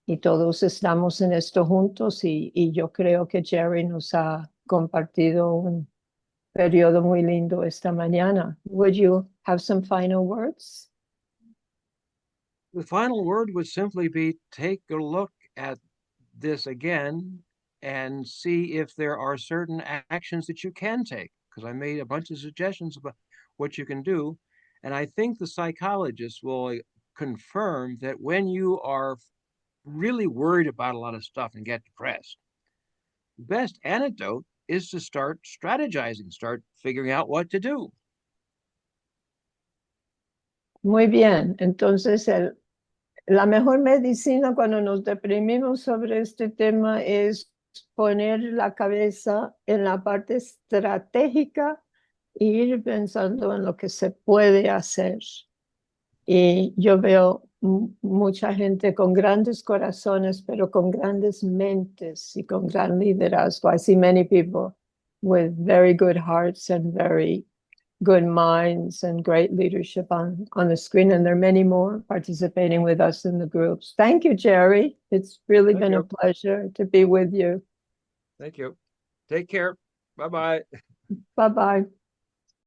Y todos estamos en esto juntos, y yo creo que Jerry nos ha compartido un periodo muy lindo esta mañana. Would you have some final words? The final word would simply be, take a look at this again and see if there are certain actions that you can take, because I made a bunch of suggestions about what you can do. And I think the psychologists will confirm that when you are really worried about a lot of stuff and get depressed, the best antidote is to start strategizing, start figuring out what to do. Muy bien. Entonces, la mejor medicina cuando nos deprimimos sobre este tema es poner la cabeza en la parte estratégica e ir pensando en lo que se puede hacer. Y yo veo mucha gente con grandes corazones, pero con grandes mentes y con gran liderazgo. I see many people with very good hearts and very good minds and great leadership on the screen. And there are many more participating with us in the groups. Thank you, Jerry. It's really been a pleasure to be with you. Thank you. Take care. Bye-bye. Bye-bye.